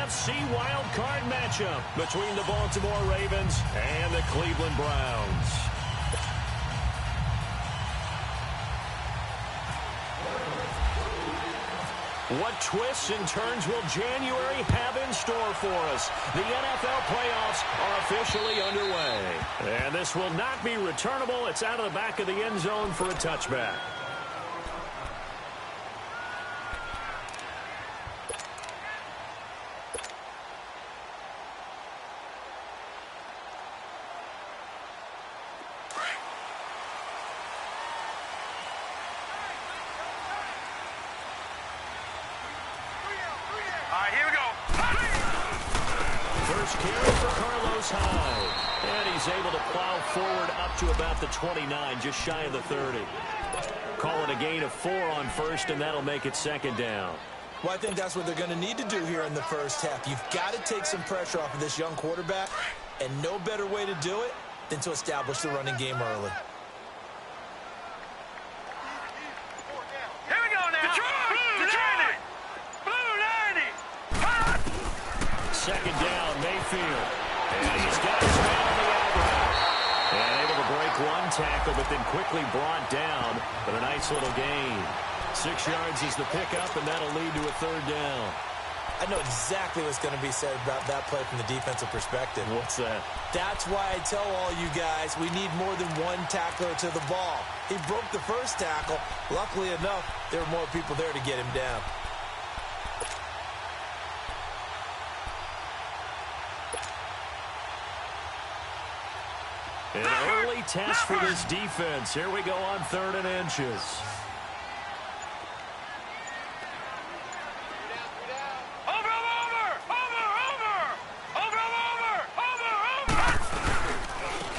NFC Wild Card matchup between the Baltimore Ravens and the Cleveland Browns. What twists and turns will January have in store for us? The NFL playoffs are officially underway. And this will not be returnable. It's out of the back of the end zone for a touchback. And he's able to plow forward up to about the 29, just shy of the 30. Call it a gain of 4 on first, and that'll make it second down. Well, I think that's what they're going to need to do here in the first half. You've got to take some pressure off of this young quarterback, and no better way to do it than to establish the running game early. Here we go now. Detroit! Blue 90! Second down, Mayfield. And he's got his man on the outright. And able to break one tackle, but then quickly brought down. But a nice little gain. 6 yards is the pickup, and that'll lead to a third down. I know exactly what's going to be said about that play from the defensive perspective. What's that? That's why I tell all you guys we need more than one tackler to the ball. He broke the first tackle. Luckily enough, there were more people there to get him down. An early test for this defense. Here we go on 3rd and inches.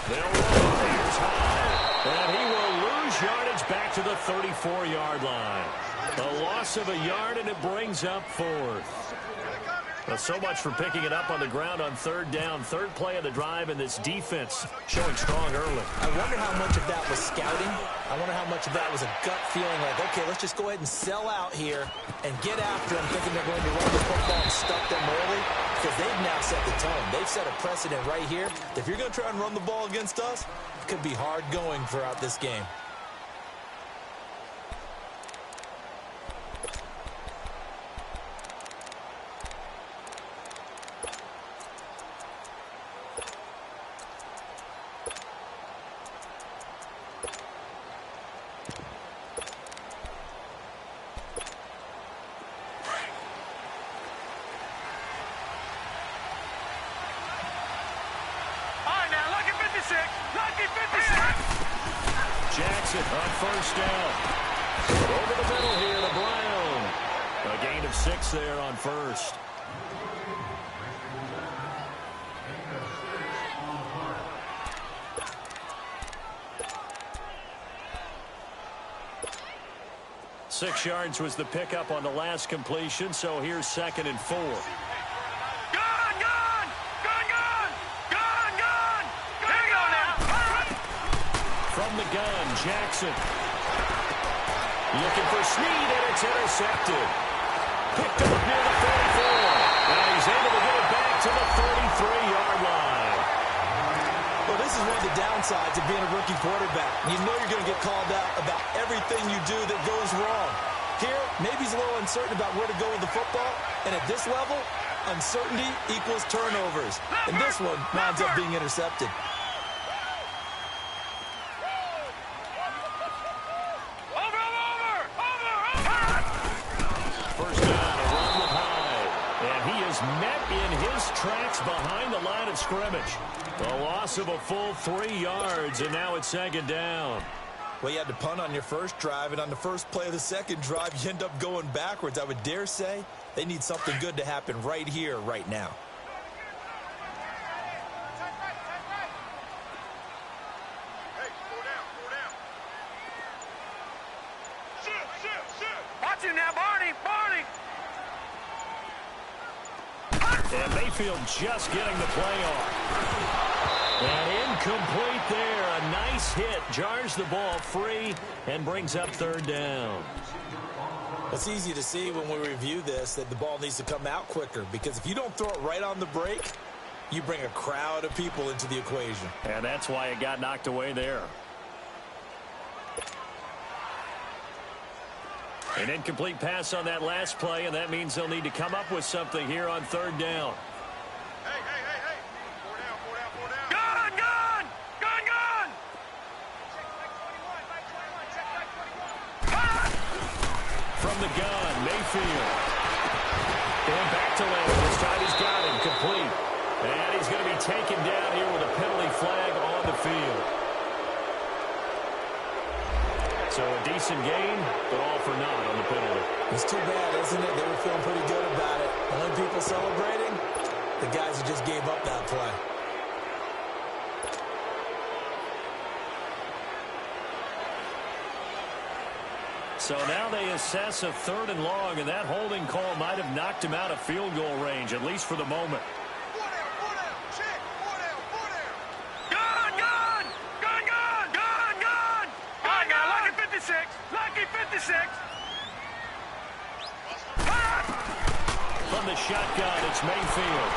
They'll roll. Here's high. And he will lose yardage back to the 34-yard line. A loss of a yard, and it brings up 4th. Well, so much for picking it up on the ground on 3rd down. 3rd play of the drive, and this defense showing strong early. I wonder how much of that was scouting. I wonder how much of that was a gut feeling like, okay, let's just go ahead and sell out here and get after them, thinking they're going to run the football and stuff them early, because they've now set the tone. They've set a precedent right here. If you're going to try and run the ball against us, it could be hard going throughout this game. Jackson on 1st down. Over the middle here to Brown. A gain of 6 there on 1st. Six yards was the pickup on the last completion, so here's 2nd and 4. From the gun, Jackson. Looking for Snead, and it's intercepted. Picked up near the 34. And he's able to get it back to the 33-yard line. Well, this is one of the downsides of being a rookie quarterback. You know you're going to get called out about everything you do that goes wrong. Here, maybe he's a little uncertain about where to go with the football. And at this level, uncertainty equals turnovers. And this one winds up being intercepted. Met in his tracks behind the line of scrimmage. A loss of a full 3 yards, and now it's 2nd down. Well, you had to punt on your first drive, and on the first play of the second drive, you end up going backwards. I would dare say they need something good to happen right here, right now. Watch him now, Barney! And Mayfield just getting the play off. And incomplete there. A nice hit. Jars the ball free and brings up 3rd down. It's easy to see when we review this that the ball needs to come out quicker, because if you don't throw it right on the break, you bring a crowd of people into the equation. And that's why it got knocked away there. An incomplete pass on that last play, and that means they'll need to come up with something here on third down. Hey. 4 down. Gun! Gun! From the gun, Mayfield. Going back to Leonard. This time he's got him complete. And he's going to be taken down here with a penalty flag on the field. So a decent gain, but all for naught on the penalty. It's too bad, isn't it? They were feeling pretty good about it. Only people celebrating, the guys who just gave up that play. So now they assess a 3rd and long, and that holding call might have knocked him out of field goal range, at least for the moment. 4 down. Check. 4 down. Gun! Lucky 56. Lucky 56. From the shotgun, it's Mayfield.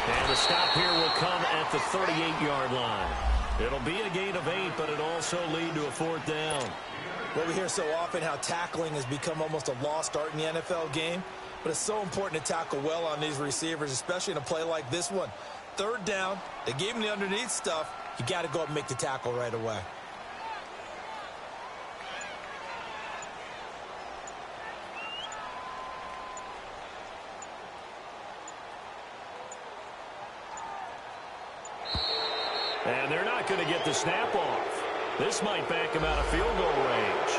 And the stop here will come at the 38-yard line. It'll be a gain of 8, but it also lead to a 4th down. Well, we hear so often how tackling has become almost a lost art in the NFL game, but it's so important to tackle well on these receivers, especially in a play like this one. 3rd down, they gave him the underneath stuff. You got to go up and make the tackle right away. And they're not going to get the snap off. This might back him out of field goal range.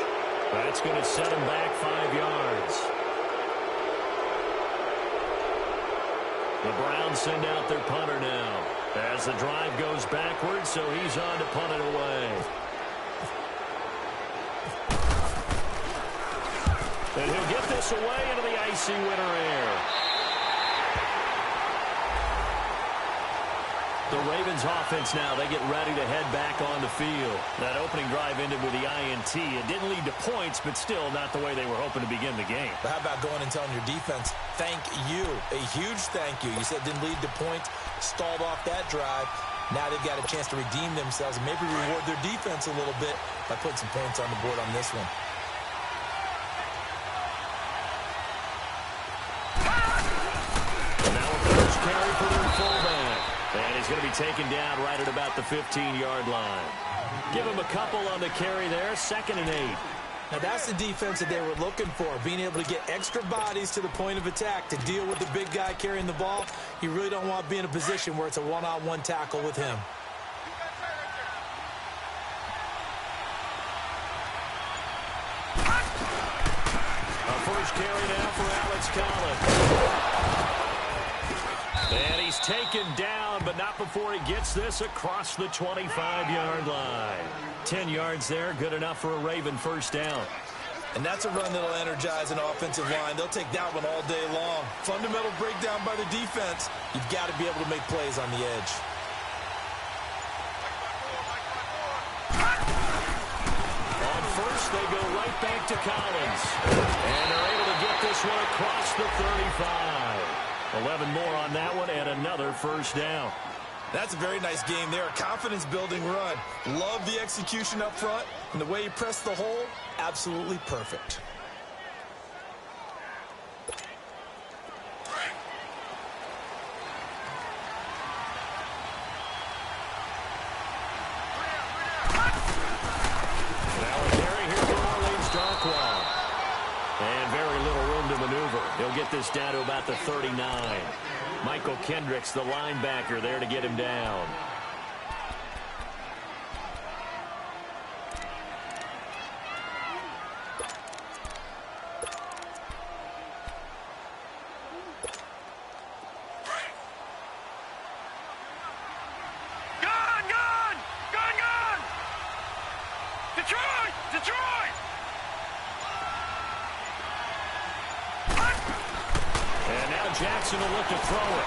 That's going to set him back 5 yards. The Browns send out their punter now as the drive goes backwards, so he's on to punt it away. And he'll get this away into the icy winter air. The Ravens offense now, they get ready to head back on the field. That opening drive ended with the INT. It didn't lead to points, but still not the way they were hoping to begin the game. But how about going and telling your defense, thank you, a huge thank you. You said it didn't lead to points, stalled off that drive. Now they've got a chance to redeem themselves and maybe reward their defense a little bit by putting some points on the board on this one. And now a first carry for their fullback. And he's going to be taken down right at about the 15-yard line. Give him a couple on the carry there, 2nd and 8. Now that's the defense that they were looking for, being able to get extra bodies to the point of attack to deal with the big guy carrying the ball. You really don't want to be in a position where it's a one-on-one tackle with him. A first carry now for Alex Collins. And he's taken down, but not before he gets this across the 25-yard line. 10 yards there, good enough for a Raven first down. And that's a run that'll energize an offensive line. They'll take that one all day long. Fundamental breakdown by the defense. You've got to be able to make plays on the edge. On first, they go right back to Collins. And they're able to get this one across the 35. 11 more on that one and another first down. That's a very nice game there. A confidence-building run. Love the execution up front. And the way he pressed the hole, absolutely perfect. Now a carry here for Orleans Darkwa. And very little room to maneuver. He'll get this down to about the 39. Michael Kendricks, the linebacker, there to get him down. Gun! Detroit! And now Jackson will look to throw it.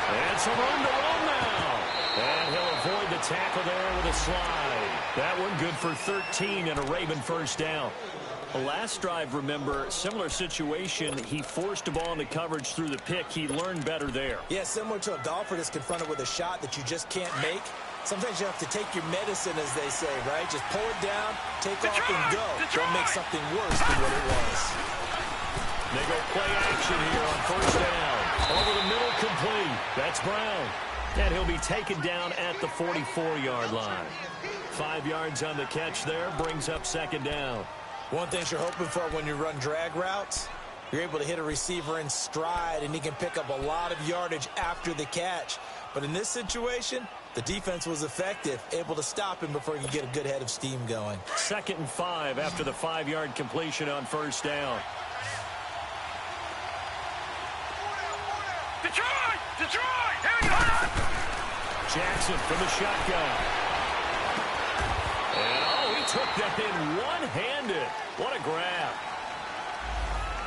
And some room to run now. And he'll avoid the tackle there with a slide. That one good for 13 and a Raven first down. Last drive, remember, similar situation. He forced a ball into coverage through the pick. He learned better there. Yeah, similar to a golfer that's confronted with a shot that you just can't make. Sometimes you have to take your medicine, as they say, right? Just pull it down, take off, and go. Don't make something worse than what it was. They go play action here on first down. Over the middle, complete. That's Brown. And he'll be taken down at the 44-yard line. 5 yards on the catch there, brings up second down. One thing you're hoping for when you run drag routes, you're able to hit a receiver in stride, and he can pick up a lot of yardage after the catch. But in this situation, the defense was effective, able to stop him before he could get a good head of steam going. 2nd and 5 after the 5-yard completion on first down. Detroit! Detroit! Here you are! Jackson from the shotgun. And, he took that in one-handed. What a grab.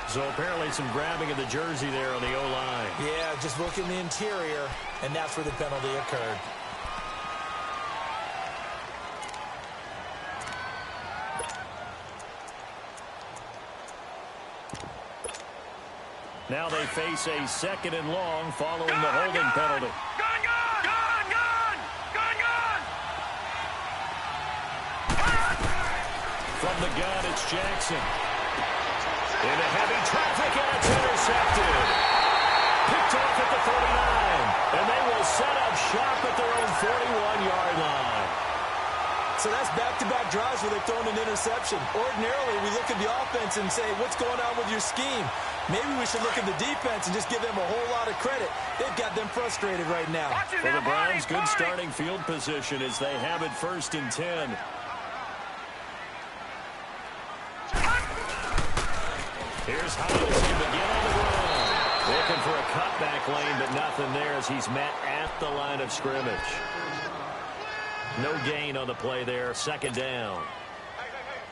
So apparently some grabbing of the jersey there on the O-line. Yeah, just look in the interior, and that's where the penalty occurred. Now they face a 2nd and long following the holding penalty. Gun, gun! Gun, gun! Gun, gun! From the gun, it's Jackson. Into heavy traffic, and it's intercepted. Picked off at the 39. And they will set up shop at their own 41-yard line. So that's back-to-back drives where they've thrown an interception. Ordinarily, we look at the offense and say, what's going on with your scheme? Maybe we should look at the defense and just give them a whole lot of credit. They've got them frustrated right now. For the Browns, good starting field position as they have it 1st and 10. Here's Hines to begin on the run. Looking for a cutback lane, but nothing there as he's met at the line of scrimmage. No gain on the play there. 2nd down. Hey,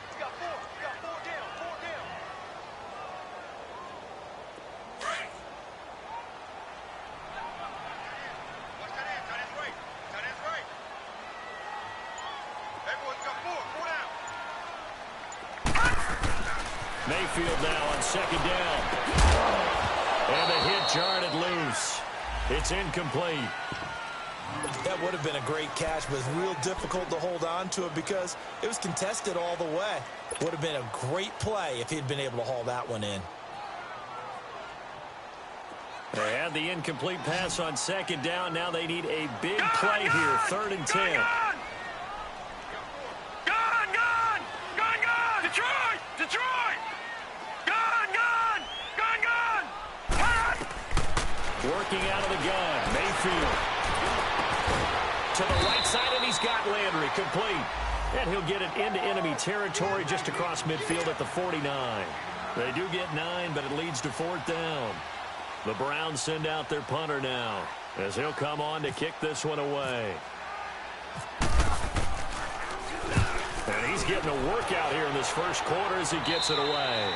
he's got 4. He's got 4 down. 4 down. Watch that end. Tight end's right. Tight end's right. Everyone's got 4. 4 down. Mayfield now on 2nd down. And the hit jarred it loose. It's incomplete. That would have been a great catch, but it's real difficult to hold on to it because it was contested all the way. Would have been a great play if he'd been able to haul that one in. They had the incomplete pass on 2nd down. Now they need a big play here. 3rd and 10. Gun, gun! Gun, gun! Detroit! Detroit! Gun, gun! Gun, gun! Working out of the gun. Mayfield. To the right side, and he's got Landry complete. And he'll get it into enemy territory just across midfield at the 49. They do get 9, but it leads to 4th down. The Browns send out their punter now as he'll come on to kick this one away. And he's getting a workout here in this first quarter as he gets it away.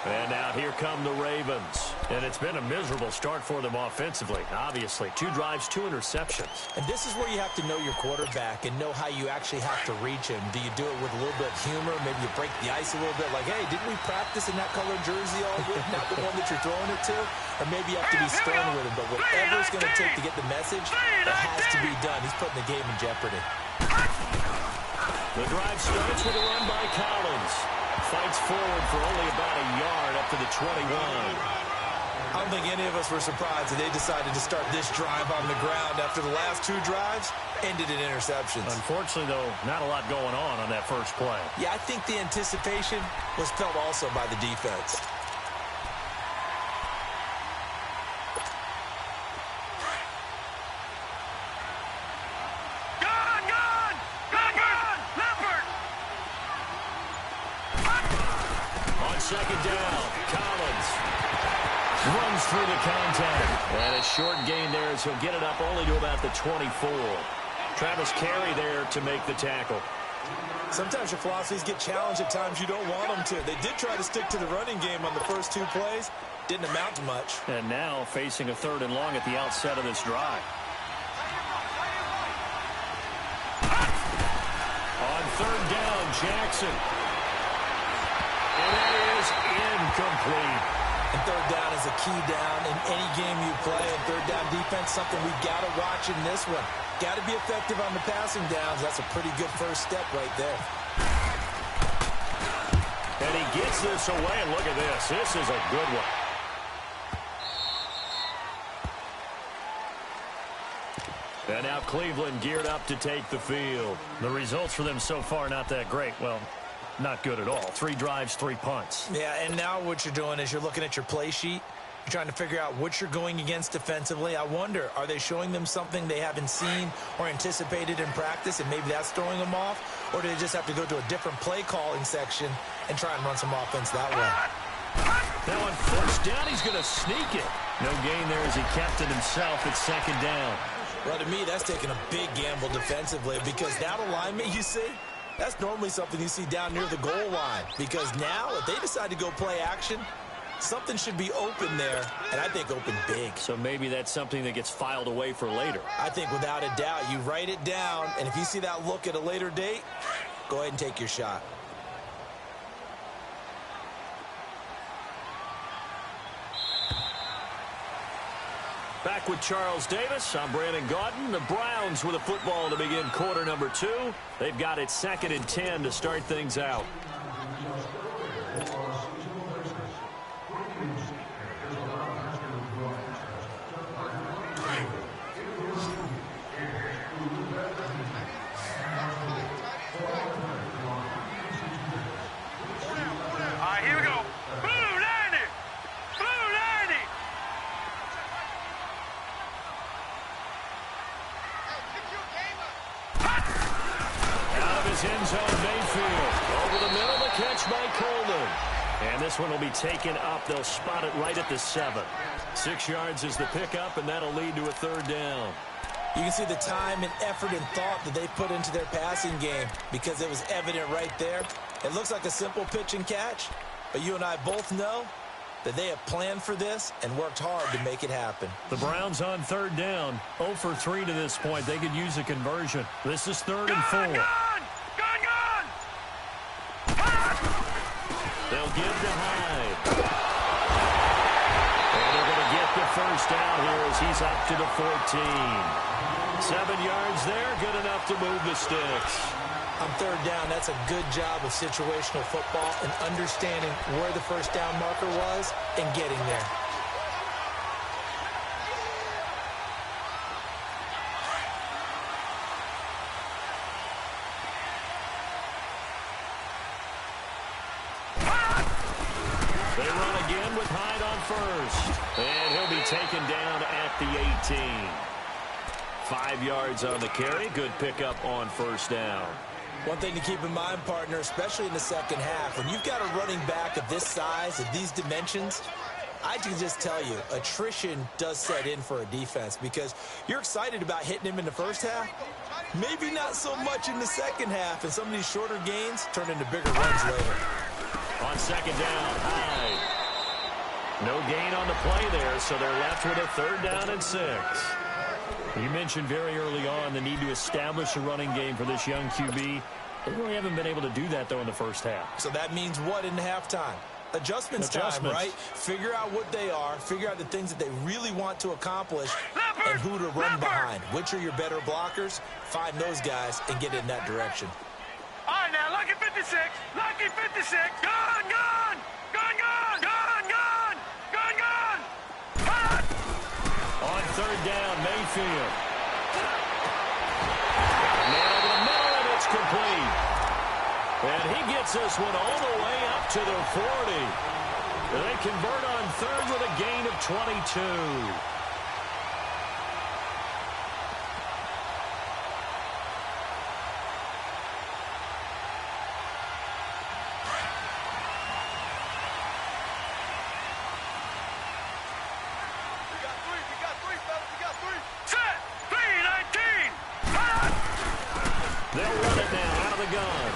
And now here come the Ravens. And it's been a miserable start for them offensively, obviously. 2 drives, 2 interceptions. And this is where you have to know your quarterback and know how you actually have to reach him. Do you do it with a little bit of humor? Maybe you break the ice a little bit like, hey, didn't we practice in that colored jersey all week? Not the one that you're throwing it to? Or maybe you have to be stern with him. But whatever it's going to take to get the message, it has to be done. He's putting the game in jeopardy. The drive starts with a run by Collins. Fights forward for only about a yard up to the 21. I don't think any of us were surprised that they decided to start this drive on the ground after the last 2 drives ended in interceptions. Unfortunately, though, not a lot going on that first play. Yeah, I think the anticipation was felt also by the defense. Second down, Collins runs through the contact. And a short gain there as he'll get it up only to about the 24. Travis Carey there to make the tackle. Sometimes your philosophies get challenged at times you don't want them to. They did try to stick to the running game on the first 2 plays. Didn't amount to much. And now facing a 3rd and long at the outset of this drive. On 3rd down, from Jackson. And that is incomplete. And third down is a key down in any game you play. And third down defense, something we've got to watch in this one. Got to be effective on the passing downs. That's a pretty good first step right there. And he gets this away, and look at this. This is a good one. And now Cleveland geared up to take the field. The results for them so far not that great. Well, not good at all. 3 drives, 3 punts. Yeah, and now what you're doing is you're looking at your play sheet. You're trying to figure out what you're going against defensively. I wonder, are they showing them something they haven't seen or anticipated in practice, and maybe that's throwing them off? Or do they just have to go to a different play calling section and try and run some offense that way? Now on first down, he's going to sneak it. No gain there as he kept it himself at second down. Well, to me, that's taking a big gamble defensively because that alignment you see, that's normally something you see down near the goal line. Because now, if they decide to go play action, something should be open there, and I think open big. So maybe that's something that gets filed away for later. I think without a doubt, you write it down, and if you see that look at a later date, go ahead and take your shot. Back with Charles Davis, I'm Brandon Gaudin. The Browns with a football to begin quarter number 2. They've got it 2nd and 10 to start things out. End zone, Mayfield. Over the middle, the catch by Coleman. And this one will be taken up. They'll spot it right at the 7. 6 yards is the pickup, and that'll lead to a third down. You can see the time and effort and thought that they put into their passing game because it was evident right there. It looks like a simple pitch and catch, but you and I both know that they have planned for this and worked hard to make it happen. The Browns on third down, 0 for 3 to this point. They could use a conversion. This is 3rd and 4. They'll give to Hyde. And they're going to get the first down here as he's up to the 14. 7 yards there, good enough to move the sticks. On third down, that's a good job of situational football and understanding where the first down marker was and getting there. They run again with Hyde on first. And he'll be taken down at the 18. 5 yards on the carry. Good pickup on first down. One thing to keep in mind, partner, especially in the second half, when you've got a running back of this size, of these dimensions, I can just tell you, attrition does set in for a defense because you're excited about hitting him in the first half. Maybe not so much in the second half, and some of these shorter gains turn into bigger runs later. On second down, Hyde. No gain on the play there, so they're left with a third down and 6. You mentioned very early on the need to establish a running game for this young QB. They really haven't been able to do that, though, in the first half. So that means what in halftime? Adjustments time, right? Figure out what they are, figure out the things that they really want to accomplish, and who to run behind. Which are your better blockers? Find those guys and get in that direction. All right, now, lucky 56, lucky 56, gone, gone, gone, gone, gone, gone, gone, gone. Hot. On third down, Mayfield. Man over the middle, and it's complete. And he gets this one all the way up to the 40. They convert on third with a gain of 22. They'll run it now out of the gun.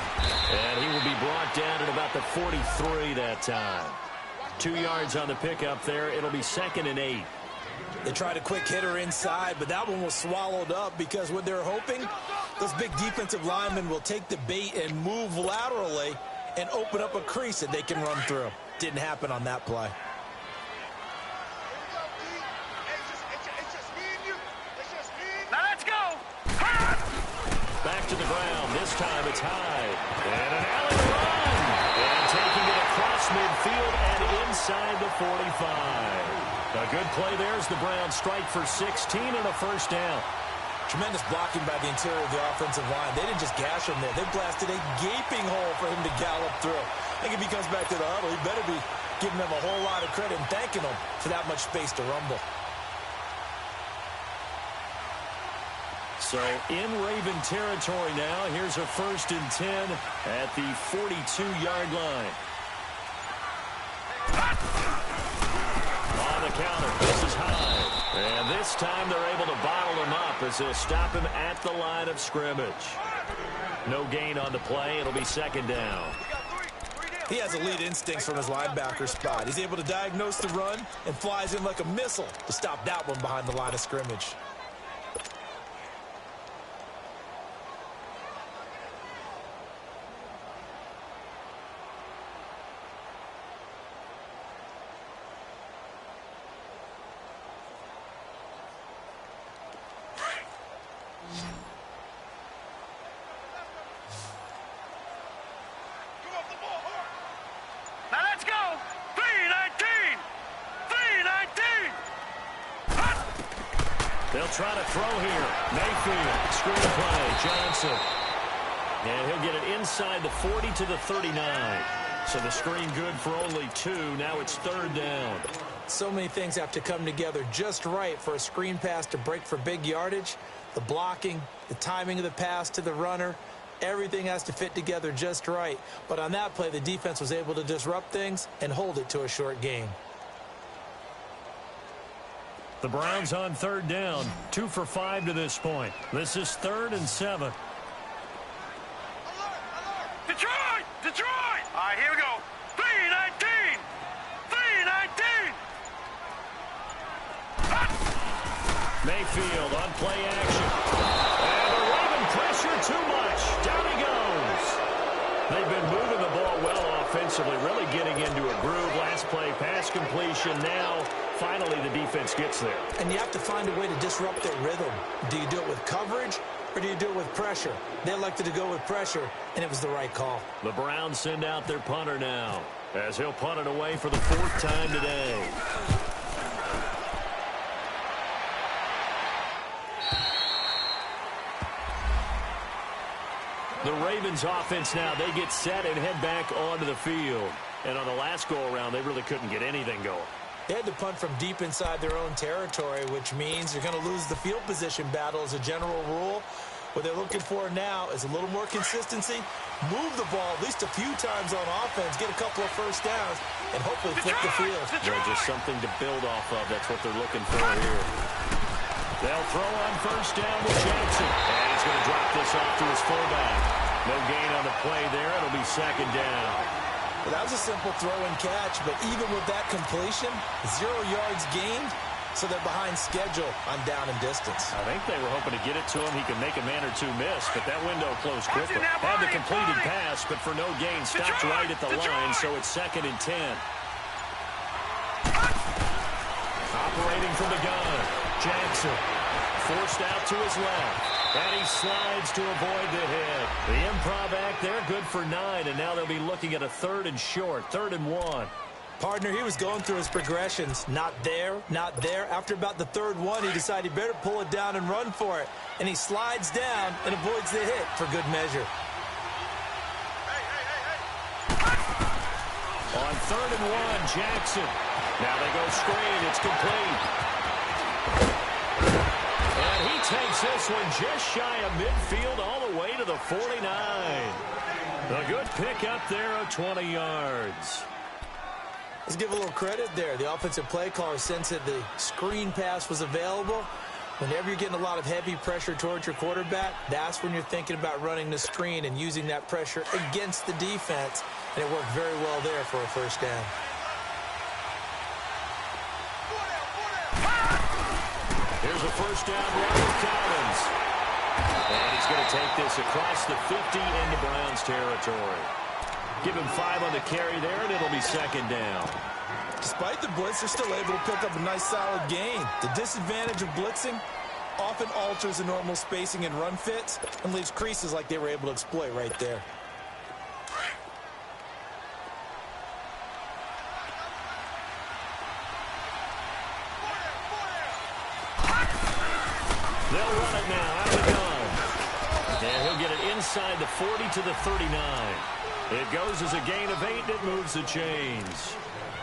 And he will be brought down at about the 43 that time. 2 yards on the pickup there. It'll be 2nd and 8. They tried a quick hitter inside, but that one was swallowed up because what they're hoping Those big defensive linemen will take the bait and move laterally and open up a crease that they can run through. Didn't happen on that play. Now let's go. Back to the ground. This time it's Hyde. And an alley run. And taking it across midfield and inside the 45. A good play there as the Browns strike for 16 and a first down. Tremendous blocking by the interior of the offensive line. They didn't just gash him there. They blasted a gaping hole for him to gallop through. I think if he comes back to the huddle, he better be giving them a whole lot of credit and thanking them for that much space to rumble. So in Raven territory now. Here's a 1st and 10 at the 42-yard line. On the counter, this is Hyde. And this time they're able to bottle him up as they'll stop him at the line of scrimmage. No gain on the play. It'll be 2nd down. He has elite instincts from his linebacker spot. He's able to diagnose the run and flies in like a missile to stop that one behind the line of scrimmage. Now let's go. 3-19. 3-19. They'll try to throw here. Mayfield, screenplay, Johnson. And he'll get it inside the 40 to the 39. So the screen good for only 2. Now it's 3rd down. So many things have to come together just right for a screen pass to break for big yardage. The blocking, the timing of the pass to the runner, everything has to fit together just right. But on that play, the defense was able to disrupt things and hold it to a short gain. The Browns on 3rd down. 2 for 5 to this point. This is 3rd and 7. Detroit! Detroit! All right, here we go. 3-19. 3-19. Mayfield on play action. And the Raven pressure too much. Down he goes. They've been moving the ball well offensively, really getting into a groove. Last play, pass completion. Now, finally, the defense gets there. And you have to find a way to disrupt their rhythm. Do you do it with coverage or do you do it with pressure? They elected to go with pressure, and it was the right call. The Browns send out their punter now, as he'll punt it away for the 4th time today. The Ravens offense now, they get set and head back onto the field. And on the last go-around, they really couldn't get anything going. They had to punt from deep inside their own territory, which means you're going to lose the field position battle as a general rule. What they're looking for now is a little more consistency, move the ball at least a few times on offense, get a couple of first downs, and hopefully flip the field. Yeah, just something to build off of. That's what they're looking for here. They'll throw on 1st down with Jackson. And he's going to drop this off to his fullback. No gain on the play there. It'll be 2nd down. Well, that was a simple throw and catch, but even with that completion, 0 yards gained, so they're behind schedule on down and distance. I think they were hoping to get it to him. He could make a man or two miss, but that window closed quickly. Had the completed pass, but for no gain, stopped right at the line, so it's 2nd and 10. Operating from the gun, Jackson forced out to his left. And he slides to avoid the hit. The improv act there, good for 9, and now they'll be looking at a 3rd and short, 3rd and 1. Partner, he was going through his progressions. Not there, not there. After about the 3rd one, he decided he better pull it down and run for it. And he slides down and avoids the hit for good measure. On 3rd and 1, Jackson. Now they go screen. It's complete. And he takes this one just shy of midfield all the way to the 49. A good pick up there of 20 yards. Let's give a little credit there. The offensive play caller sensed that the screen pass was available. Whenever you're getting a lot of heavy pressure towards your quarterback, that's when you're thinking about running the screen and using that pressure against the defense. And it worked very well there for a 1st down. Here's a 1st down run with Collins. And he's going to take this across the 50 into Browns territory. Give him 5 on the carry there, and it'll be second down. Despite the blitz, they're still able to pick up a nice, solid gain. The disadvantage of blitzing often alters the normal spacing and run fits and leaves creases like they were able to exploit right there. They'll run it now out of the gun. And he'll get it inside the 40 to the 39. It goes as a gain of 8, and it moves the chains.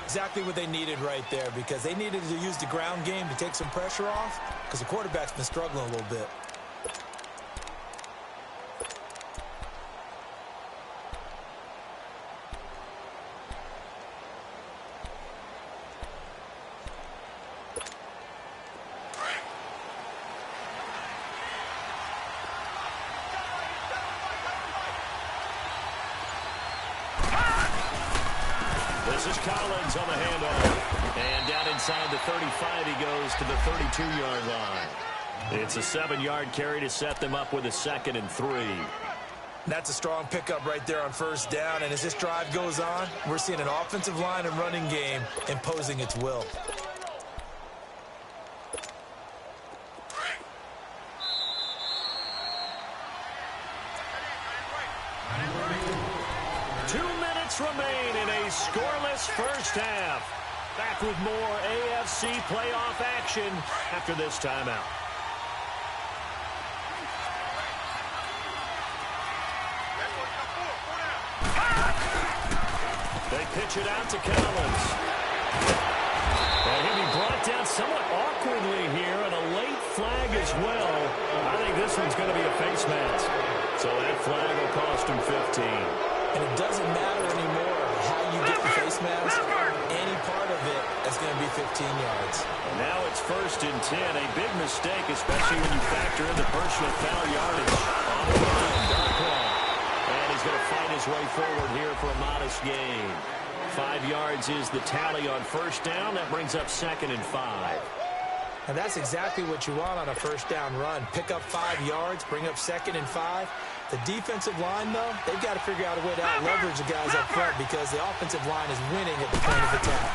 Exactly what they needed right there, because they needed to use the ground game to take some pressure off, because the quarterback's been struggling a little bit. This is Collins on the handoff. And down inside the 35, he goes to the 32-yard line. It's a 7-yard carry to set them up with a 2nd and 3. That's a strong pickup right there on first down, and as this drive goes on, we're seeing an offensive line and running game imposing its will. Remain in a scoreless first half. Back with more AFC playoff action after this timeout. They pitch it out to Collins. And he'll be brought down somewhat awkwardly here, and a late flag as well. I think this one's going to be a face mask. So that flag will cost him 15. And it doesn't matter anymore how you get the face mask. Any part of it is going to be 15 yards. And now it's 1st and 10. A big mistake, especially when you factor in the personal foul yardage on the line. Darkwa. And he's going to find his way forward here for a modest gain. 5 yards is the tally on first down. That brings up 2nd and 5. And that's exactly what you want on a first down run. Pick up 5 yards, bring up 2nd and 5. The defensive line, though, they've got to figure out a way to out-leverage the guys up front because the offensive line is winning at the point of attack.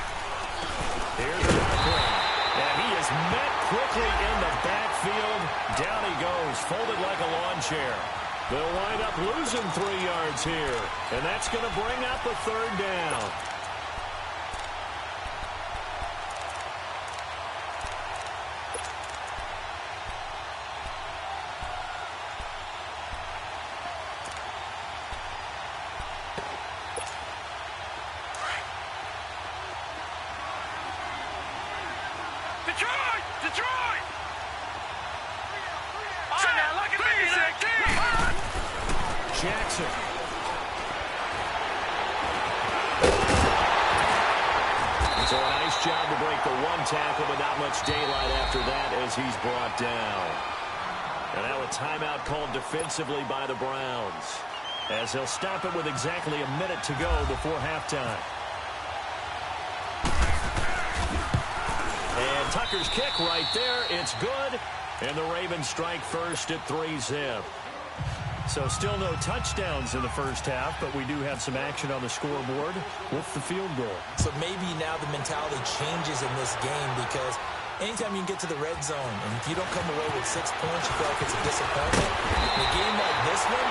Here's Darkwa. And he is met quickly in the backfield. Down he goes, folded like a lawn chair. They'll wind up losing 3 yards here. And that's going to bring up a 3rd down. Detroit! On now, look at 56. Jackson. So a nice job to break the 1 tackle, but not much daylight after that as he's brought down. And now a timeout called defensively by the Browns, as he'll stop it with exactly a minute to go before halftime. And Tucker's kick right there. It's good. And the Ravens strike first at 3-zip. So still no touchdowns in the first half, but we do have some action on the scoreboard with the field goal. So maybe now the mentality changes in this game because anytime you can get to the red zone, and if you don't come away with 6 points, you feel like it's a disappointment. In a game like this one,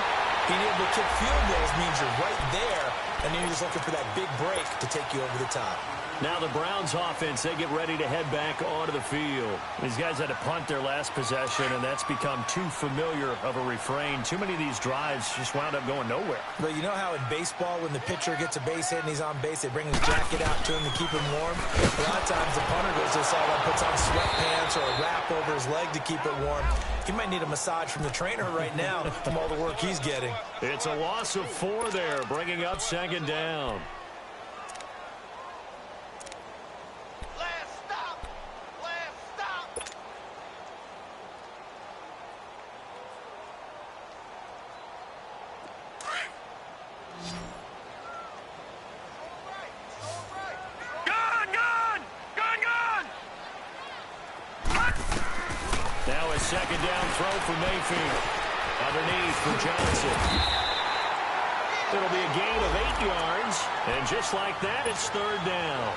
being able to kick field goals means you're right there, and then you're just looking for that big break to take you over the top. Now the Browns offense, they get ready to head back onto the field. These guys had to punt their last possession, and that's become too familiar of a refrain. Too many of these drives just wound up going nowhere. But you know how in baseball, when the pitcher gets a base hit and he's on base, they bring his jacket out to him to keep him warm? A lot of times the punter goes to the sideline, puts on sweatpants or a wrap over his leg to keep it warm. He might need a massage from the trainer right now from all the work he's getting. It's a loss of 4 there, bringing up 2nd down. Now a 2nd down throw for Mayfield. Underneath for Johnson. It'll be a gain of 8 yards. And just like that, it's third down.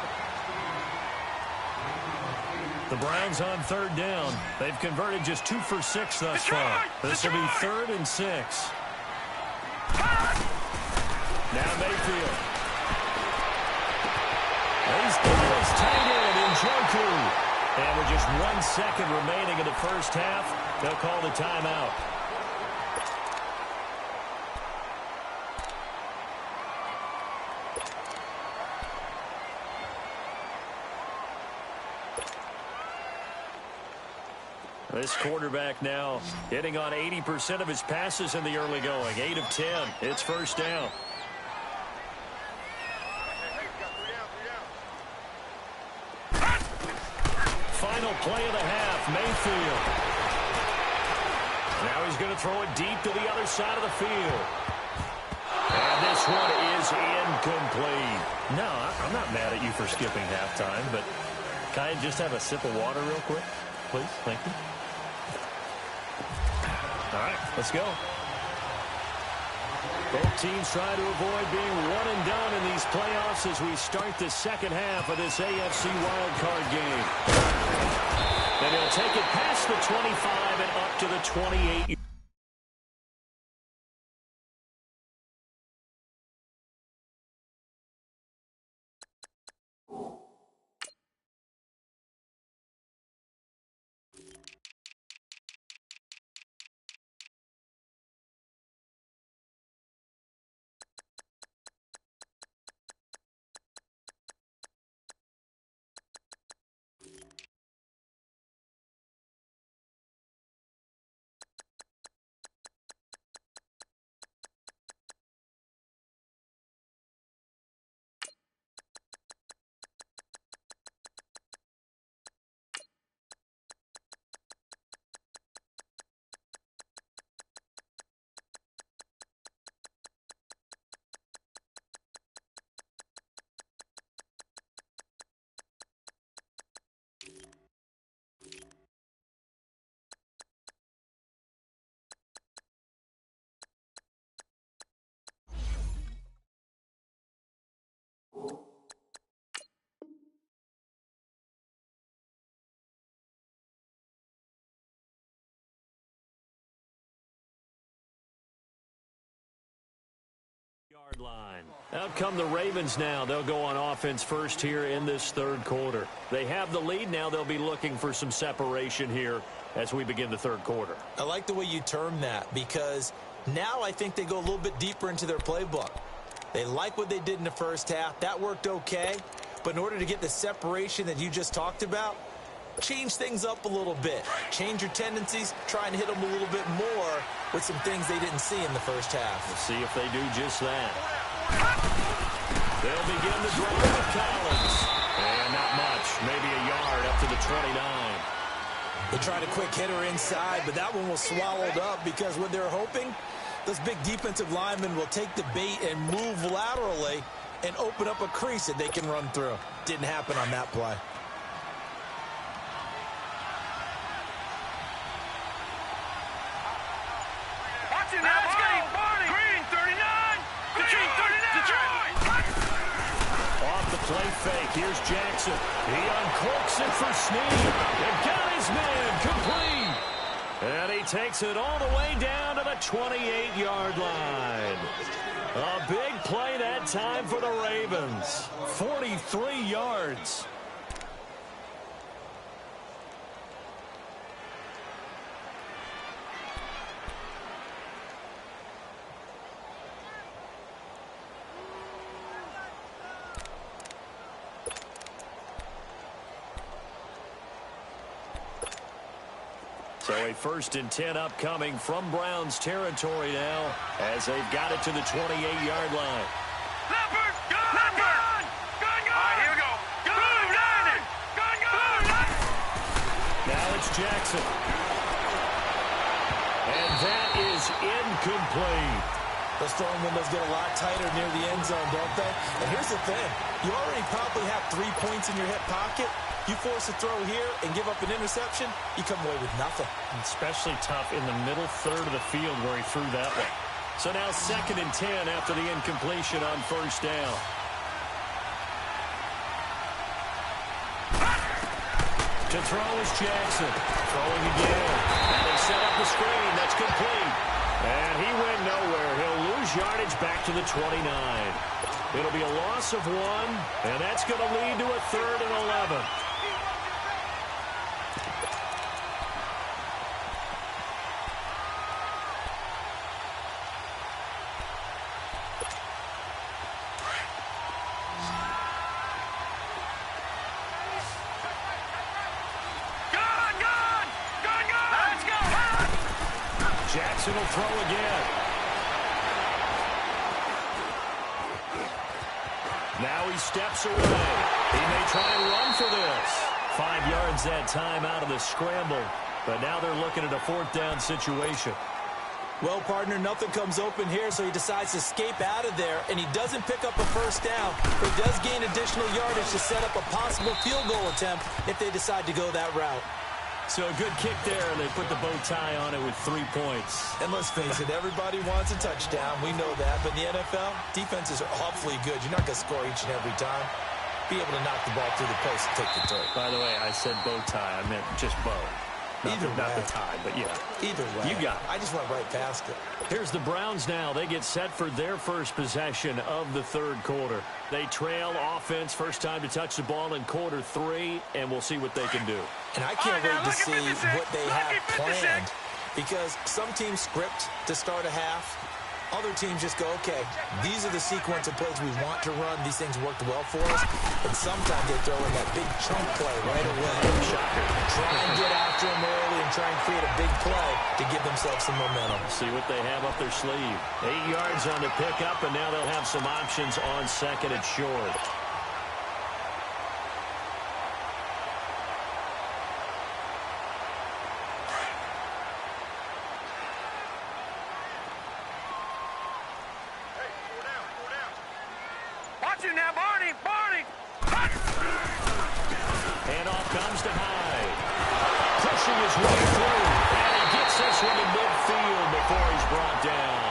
The Browns on third down. They've converted just 2 for 6 thus far. This will be 3rd and 6. Now Mayfield. He's got his tight end in Njoku. And with just 1 second remaining in the first half, they'll call the timeout. This quarterback now hitting on 80% of his passes in the early going. 8 of 10. It's first down. Final play of the half, Mayfield. Now he's going to throw it deep to the other side of the field. And this one is incomplete. No, I'm not mad at you for skipping halftime, but can I just have a sip of water real quick? Please, thank you. All right, let's go. Both teams try to avoid being one and done in these playoffs as we start the second half of this AFC wildcard game. And he'll take it past the 25 and up to the 28. Yard line. Out come the Ravens now. They'll go on offense first here in this third quarter. They have the lead now. They'll be looking for some separation here as we begin the third quarter. I like the way you term that because now I think they go a little bit deeper into their playbook. They like what they did in the first half. That worked okay. But in order to get the separation that you just talked about, change things up a little bit. Change your tendencies. Try and hit them a little bit more with some things they didn't see in the first half. We'll see if they do just that. They'll begin the drive with Collins. And not much. Maybe a yard up to the 29. They tried a quick hitter inside, but that one was swallowed up because what they're hoping, those big defensive linemen will take the bait and move laterally and open up a crease that they can run through. Didn't happen on that play. Play fake. Here's Jackson. He uncorks it for Snead. And got his man complete. And he takes it all the way down to the 28-yard line. A big play that time for the Ravens. 43 yards. So a 1st and 10 upcoming from Browns territory now as they've got it to the 28-yard line. Leopard, gun! Leopard! Gun! All right, here we go. Gun! Gun! Now it's Jackson. And that is incomplete. Those throwing windows get a lot tighter near the end zone, don't they? And here's the thing. You already probably have 3 points in your hip pocket. You force a throw here and give up an interception, you come away with nothing. Especially tough in the middle third of the field where he threw that one. So now 2nd and 10 after the incompletion on first down. To throw is Jackson. Throwing again. And they set up the screen. That's complete. And he went nowhere. He'll lose yardage back to the 29. It'll be a loss of 1, and that's going to lead to a 3rd and 11. Jackson will throw again. Now he steps away. He may try and run for this. 5 yards that time out of the scramble. But now they're looking at a 4th down situation. Well, partner, nothing comes open here, so he decides to escape out of there, and he doesn't pick up a first down, but he does gain additional yardage to set up a possible field goal attempt if they decide to go that route. So a good kick there, and they put the bow tie on it with 3 points. And let's face it, everybody wants a touchdown. We know that. But in the NFL, defenses are awfully good. You're not going to score each and every time. Be able to knock the ball through the post and take the turn. By the way, I said bow tie. I meant just bow. Not the tie, but yeah. Either way. You got it. I just went right past it. Here's the Browns now. They get set for their first possession of the 3rd quarter. They trail offense, first time to touch the ball in quarter 3, and we'll see what they can do. And I can't wait to see what they have planned, because some teams script to start a half. Other teams just go, okay, these are the sequence of plays we want to run. These things worked well for us. And sometimes they throw in that big chunk play right away. Shocker. Try and get after them early and try and create a big play to give themselves some momentum. See what they have up their sleeve. 8 yards on the pickup, and now they'll have some options on 2nd and short. Now, Barney! Handoff comes to Hyde. Pushing his way through. And he gets this one in midfield before he's brought down.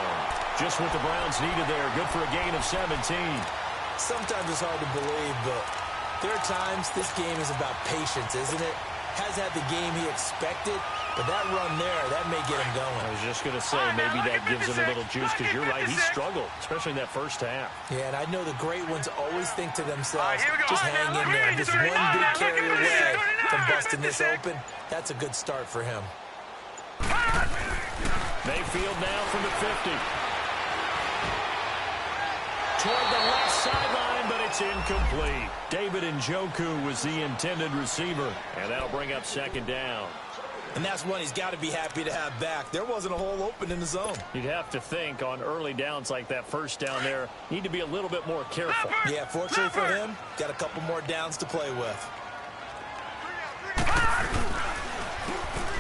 Just what the Browns needed there. Good for a gain of 17. Sometimes it's hard to believe, but there are times this game is about patience, isn't it? Has had the game he expected, but that run there, that may get him going. I was just going to say, maybe that gives him a little juice, because you're right, he struggled, especially in that first half. Yeah, and I know the great ones always think to themselves, just hang in there. Just one big carry away from busting this open. That's a good start for him. Mayfield now from the 50. Toward the left sideline, but it's incomplete. David Njoku was the intended receiver, and that'll bring up 2nd down. And that's one he's got to be happy to have back. There wasn't a hole open in the zone. You'd have to think on early downs like that first down there, need to be a little bit more careful. Yeah, fortunately for him, got a couple more downs to play with.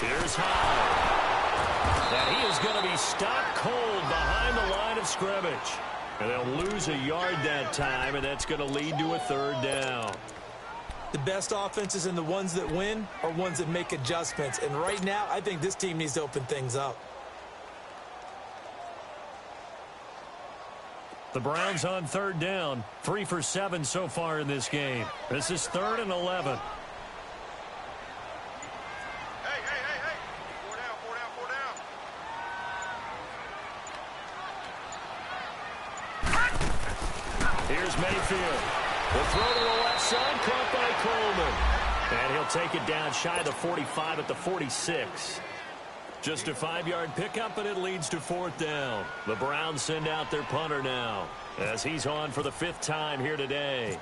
Here's Hyde. And he is going to be stopped cold behind the line of scrimmage. And they'll lose a yard that time, and that's going to lead to a 3rd down. The best offenses and the ones that win are ones that make adjustments. And right now, I think this team needs to open things up. The Browns on 3rd down. 3 for 7 so far in this game. This is 3rd and 11. Here's Mayfield. The throw to the left side, caught by Coleman. And he'll take it down shy of the 45 at the 46. Just a 5-yard pickup, and it leads to 4th down. The Browns send out their punter now, as he's on for the 5th time here today.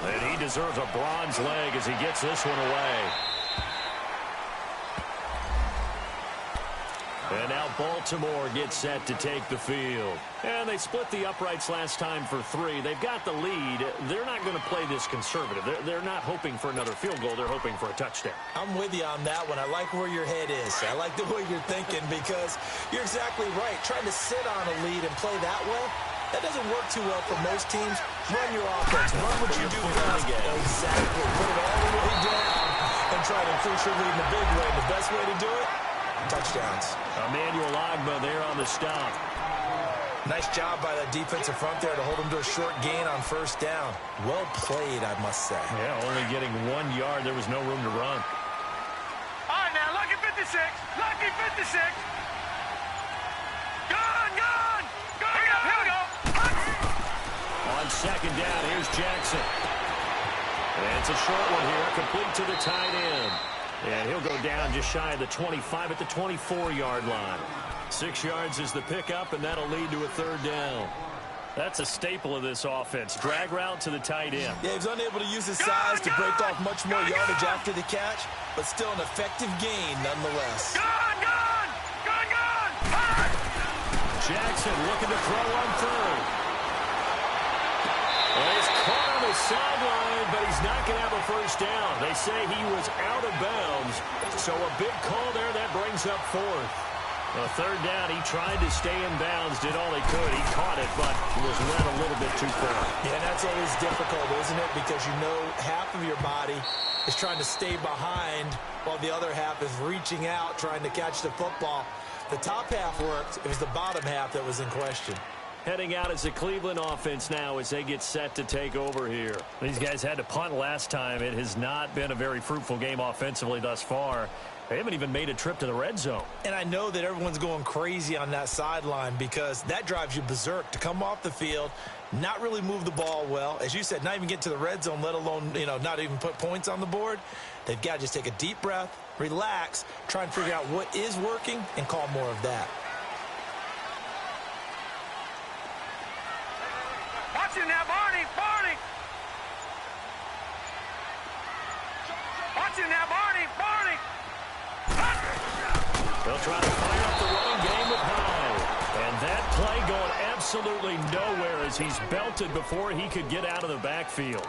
And he deserves a bronze leg as he gets this one away. And now Baltimore gets set to take the field. And they split the uprights last time for 3. They've got the lead. They're not going to play this conservative. They're not hoping for another field goal. They're hoping for a touchdown. I'm with you on that one. I like where your head is. I like the way you're thinking because you're exactly right. Trying to sit on a lead and play that way, that doesn't work too well for most teams. Run your offense. Run what you do best. Exactly. Put it all the way down and try to increase your lead in a big way. The best way to do it, touchdowns. Emmanuel Ogbah there on the stop. Nice job by that defensive front there to hold him to a short gain on first down. Well played, I must say. Yeah, only getting 1 yard. There was no room to run. All right, now, lucky 56. Lucky 56. Gone, gone. Gone, here we go. On second down, here's Jackson. And it's a short one here, complete to the tight end. And he'll go down just shy of the 25 at the 24-yard line. 6 yards is the pickup, and that'll lead to a third down. That's a staple of this offense. Drag route to the tight end. Yeah, he's unable to use his size to break off much more yardage after the catch, but still an effective gain nonetheless. Gone, gone. Gone, gone. Jackson looking to throw on third. Well, he's caught on the sideline, but he's not going to have a first down. They say he was out of bounds, so a big call there that brings up fourth. A third down, he tried to stay in bounds, did all he could. He caught it, but was led a little bit too far. Yeah, that's always difficult, isn't it? Because you know half of your body is trying to stay behind while the other half is reaching out, trying to catch the football. The top half worked. It was the bottom half that was in question. Heading out as the Cleveland offense now as they get set to take over here. These guys had to punt last time. It has not been a very fruitful game offensively thus far. They haven't even made a trip to the red zone. And I know that everyone's going crazy on that sideline because that drives you berserk to come off the field, not really move the ball well. As you said, not even get to the red zone, let alone, not even put points on the board. They've got to just take a deep breath, relax, try and figure out what is working and call more of that. Watch it now, Barney. Barney. Watch it now, Barney. Barney. They'll try to fire up the running game with Hyde. And that play going absolutely nowhere as he's belted before he could get out of the backfield.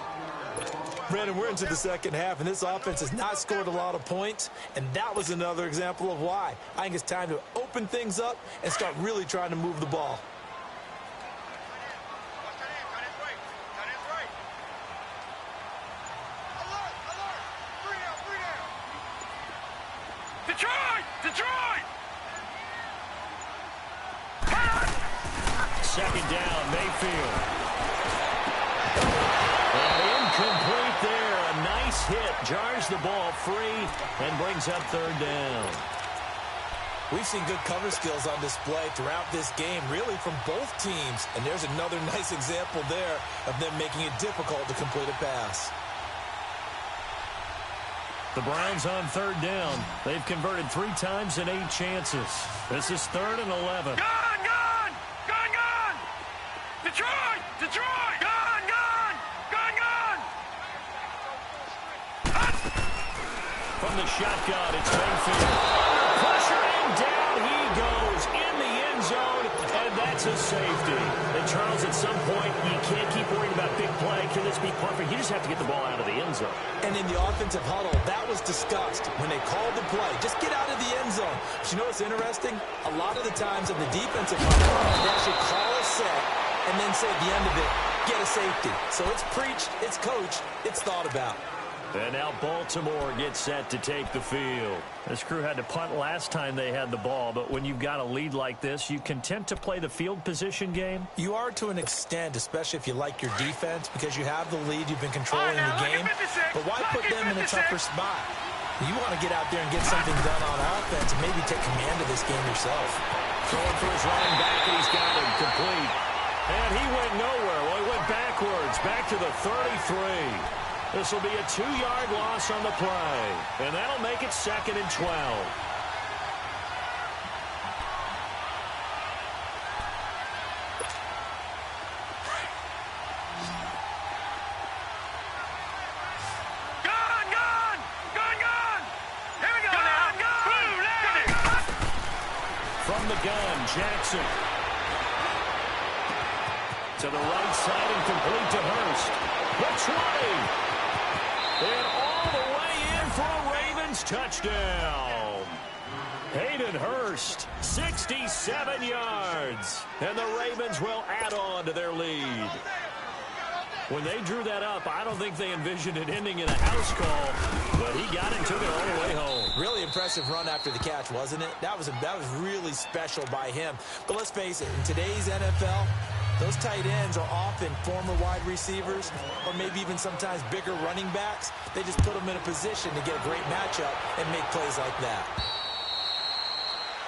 Brandon, we're into the second half, and this offense has not scored a lot of points, and that was another example of why. I think it's time to open things up and start really trying to move the ball. Detroit! Second down, Mayfield. And incomplete there. A nice hit. Jars the ball free and brings up third down. We've seen good cover skills on display throughout this game, really from both teams. And there's another nice example there of them making it difficult to complete a pass. The Browns on third down. They've converted 3 times in 8 chances. This is 3rd and 11. Gone! Gone! Gone! Gone! Detroit! Detroit! Gone! Gone! Gone! Gone! From the shotgun, it's Mayfield. Pressure and down he goes in the end zone, and that's a safety. And Charles, at some point, you can't keep worrying about big play. Can this be perfect? You just have to get the ball out of the end zone. And in the offensive huddle, that was discussed when they called the play. Just get out of the end zone. But you know what's interesting? A lot of the times in the defensive huddle, they actually call a set and then say at the end of it, get a safety. So it's preached, it's coached, it's thought about. And now Baltimore gets set to take the field. This crew had to punt last time they had the ball, but when you've got a lead like this, you content to play the field position game? You are to an extent, especially if you like your defense, because you have the lead, you've been controlling the game. But why put them in a tougher spot? You want to get out there and get something done on offense and maybe take command of this game yourself. Throwing for his running back, and he's got him complete. And he went nowhere. Well, he went backwards, back to the 33. This will be a 2-yard loss on the play, and that'll make it 2nd and 12. Gone! Gone! Gone! Gone! Here we go now! Gone! Blue, the gun, Jackson. To the right side and complete to Hurst. The 20. And all the way in for a Ravens touchdown. Hayden Hurst, 67 yards. And the Ravens will add on to their lead. When they drew that up, I don't think they envisioned it ending in a house call, but he got it, took it all the way home. Really impressive run after the catch, wasn't it? That was really special by him. But let's face it, in today's NFL, those tight ends are often former wide receivers or maybe even sometimes bigger running backs. They just put them in a position to get a great matchup and make plays like that.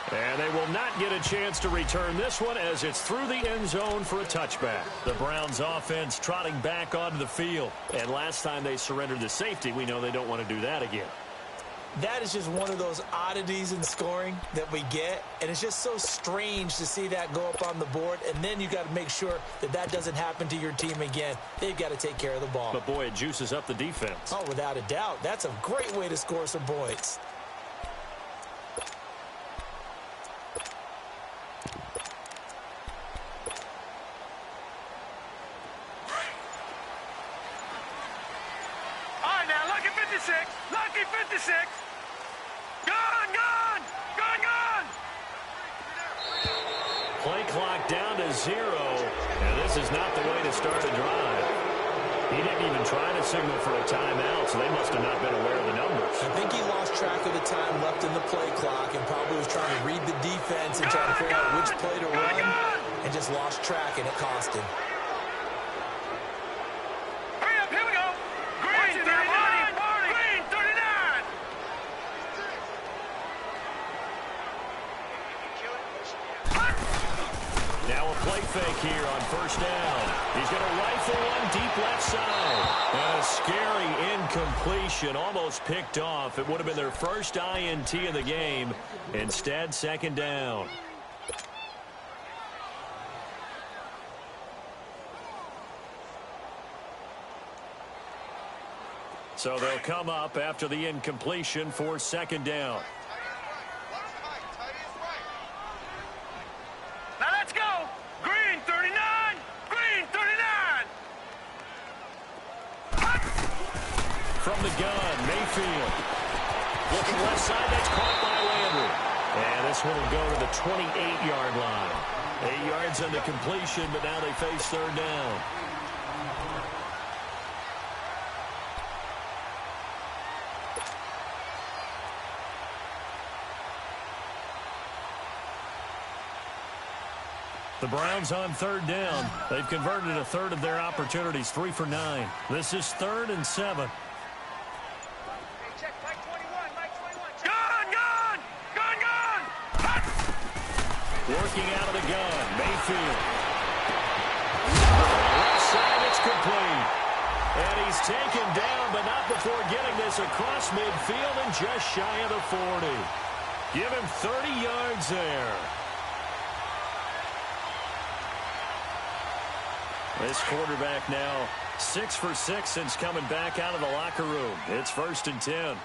And they will not get a chance to return this one as it's through the end zone for a touchback. The Browns offense trotting back onto the field. And last time they surrendered the safety, we know they don't want to do that again. That is just one of those oddities in scoring that we get. And it's just so strange to see that go up on the board. And then you got to make sure that that doesn't happen to your team again. They've got to take care of the ball. But, boy, it juices up the defense. Oh, without a doubt. That's a great way to score some points. Lucky 56. Gone, gone, gone, gone. Play clock down to 0. And this is not the way to start a drive. He didn't even try to signal for a timeout, so they must have not been aware of the numbers. I think he lost track of the time left in the play clock and probably was trying to read the defense and trying to figure out which play to run and just lost track, and it cost him. Fake here on first down. He's going to rifle one deep left side. And a scary incompletion, almost picked off. It would have been their first INT of the game. Instead, second down. So they'll come up after the incompletion for second down. From the gun, Mayfield. Looking left side, that's caught by Landry. And this one will go to the 28-yard line. 8 yards on the completion, but now they face third down. The Browns on third down. They've converted a third of their opportunities, 3 for 9. This is 3rd and 7. Working out of the gun, Mayfield. Left side, it's complete. And he's taken down, but not before getting this across midfield and just shy of the 40. Give him 30 yards there. This quarterback now 6 for 6 since coming back out of the locker room. It's 1st and 10.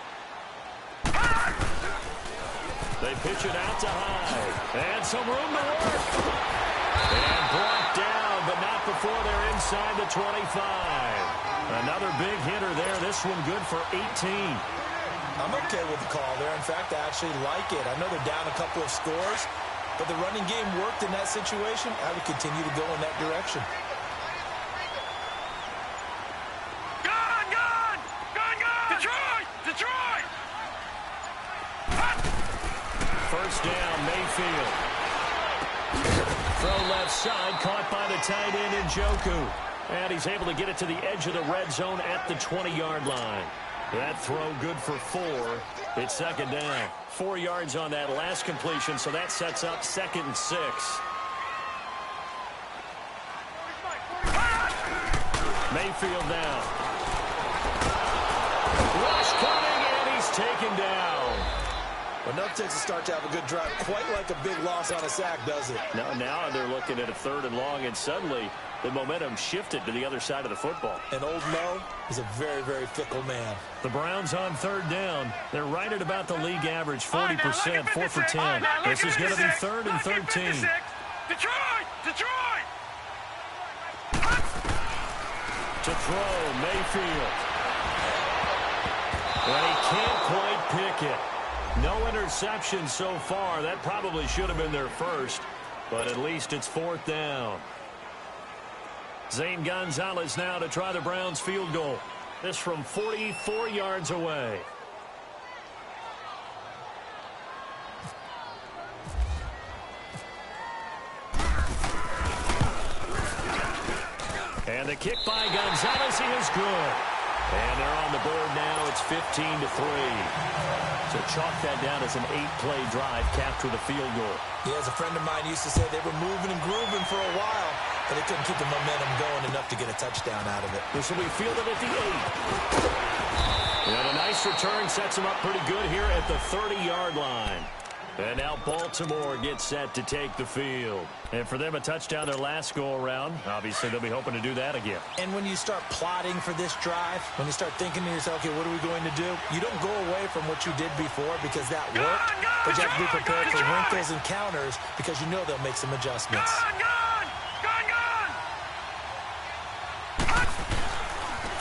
They pitch it out to Hyde. And some room to work. And blocked down, but not before they're inside the 25. Another big hitter there. This one good for 18. I'm okay with the call there. In fact, I actually like it. I know they're down a couple of scores, but the running game worked in that situation. I would continue to go in that direction. Gone, gone, gone, gone. Detroit, Detroit. First down, Mayfield. Throw left side, caught by the tight end Njoku. And he's able to get it to the edge of the red zone at the 20-yard line. That throw good for 4. It's second down. 4 yards on that last completion, so that sets up 2nd and 6. Mayfield now. Rush coming, and he's taken down. Enough takes a start to have a good drive. Quite like a big loss on a sack, does it? Now they're looking at a 3rd and long, and suddenly the momentum shifted to the other side of the football. And Old Mo is a very, very fickle man. The Browns on third down. They're right at about the league average, 40%, 4 for 10. This is going to be 3rd and 13. Detroit! Detroit! To throw, Mayfield. And he can't quite pick it. No interception so far. That probably should have been their first, but at least it's 4th down. Zane Gonzalez now to try the Browns field goal. This from 44 yards away. And the kick by Gonzalez is good. And they're on the board now. It's 15-3. So chalk that down as an 8-play drive, capped with a field goal. Yeah, as a friend of mine used to say, they were moving and grooving for a while, but they couldn't keep the momentum going enough to get a touchdown out of it. This will be fielded at the 8. And a nice return sets them up pretty good here at the 30-yard line. And now Baltimore gets set to take the field. And for them, a touchdown their last go-around. Obviously, they'll be hoping to do that again. And when you start plotting for this drive, when you start thinking to yourself, okay, what are we going to do? You don't go away from what you did before because that worked, but you have to be prepared for wrinkles and counters because you know they'll make some adjustments.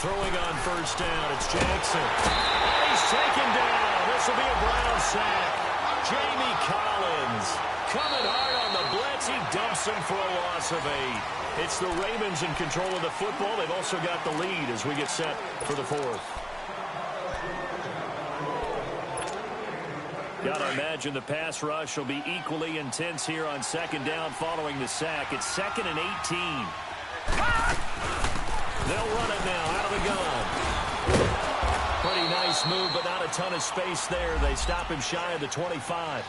Throwing on first down, it's Jackson. And he's taken down. This will be a Brown sack. Jamie Collins coming hard on the blitz. He dumps him for a loss of 8. It's the Ravens in control of the football. They've also got the lead as we get set for the 4th. Gotta imagine the pass rush will be equally intense here on second down following the sack. It's 2nd and 18. They'll run it now out of the gun. Pretty nice move, but not a ton of space there. They stop him shy of the 25.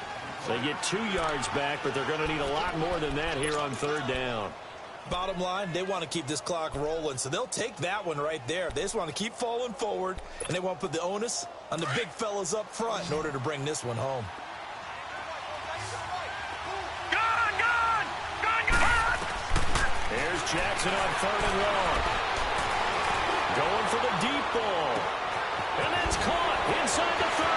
They get 2 yards back, but they're going to need a lot more than that here on 3rd down. Bottom line, they want to keep this clock rolling, so they'll take that one right there. They just want to keep falling forward, and they want to put the onus on the big fellas up front in order to bring this one home. Here's Jackson on 3rd and long. Going for the deep ball. And that's caught inside the 30.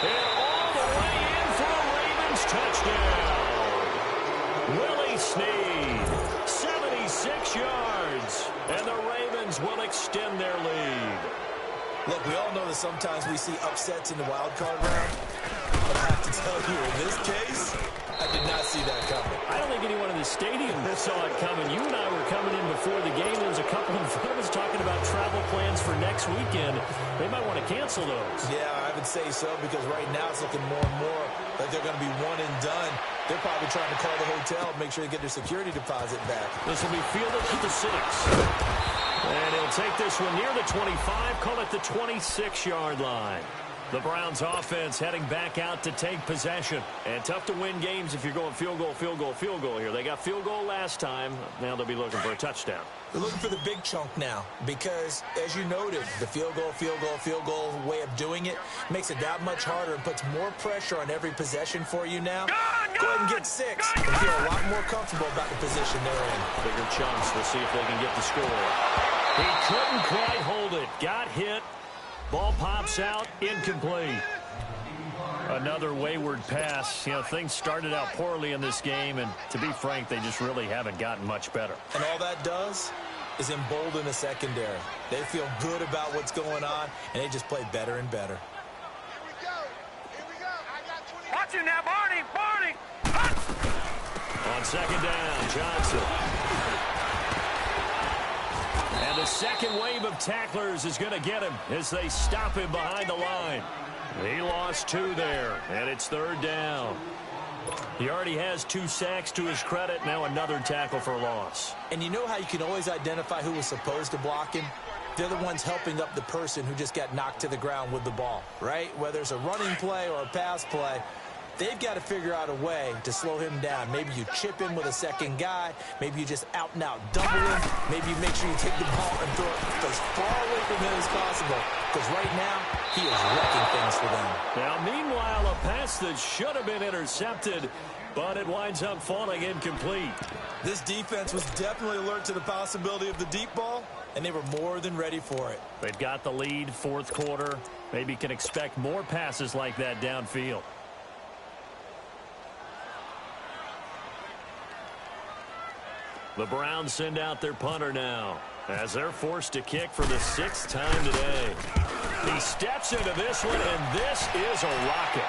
And all the way in for a Ravens touchdown. Willie Snead, 76 yards. And the Ravens will extend their lead. Look, we all know that sometimes we see upsets in the wild card round. But I have to tell you, in this case, I did not see that coming. I don't think anyone in the stadium saw it coming. You and I were coming in before the game. There was a couple in front of us talking about travel plans for next weekend. They might want to cancel those. Yeah, I would say so, because right now it's looking more and more like they're going to be one and done. They're probably trying to call the hotel, make sure they get their security deposit back. This will be fielded to the 6. And he'll take this one near the 25, call it the 26-yard line. The Browns offense heading back out to take possession. And tough to win games if you're going field goal, field goal, field goal here. They got field goal last time. Now they'll be looking for a touchdown. They're looking for the big chunk now because, as you noted, the field goal way of doing it makes it that much harder and puts more pressure on every possession for you now. Go ahead and get 6 and feel a lot more comfortable about the position they're in. Bigger chunks. We'll see if they can get the score. He couldn't quite hold it. Got hit. Ball pops out, incomplete. Another wayward pass. You know, things started out poorly in this game, and to be frank, they just really haven't gotten much better. And all that does is embolden the secondary. They feel good about what's going on, and they just play better and better. Here we go. I got 20. Watch him now, Barney. On second down, Johnson. And the second wave of tacklers is going to get him as they stop him behind the line. He lost 2 there, and it's 3rd down. He already has 2 sacks to his credit, now another tackle for loss. And you know how you can always identify who was supposed to block him? They're the ones helping up the person who just got knocked to the ground with the ball, right? Whether it's a running play or a pass play, they've got to figure out a way to slow him down. Maybe you chip him with a second guy. Maybe you just out-and-out double him. Maybe you make sure you take the ball and throw it as far away from him as possible, because right now, he is wrecking things for them. Now, meanwhile, a pass that should have been intercepted, but it winds up falling incomplete. This defense was definitely alert to the possibility of the deep ball, and they were more than ready for it. They've got the lead, fourth quarter. Maybe can expect more passes like that downfield. The Browns send out their punter now, as they're forced to kick for the 6th time today. He steps into this one, and this is a rocket.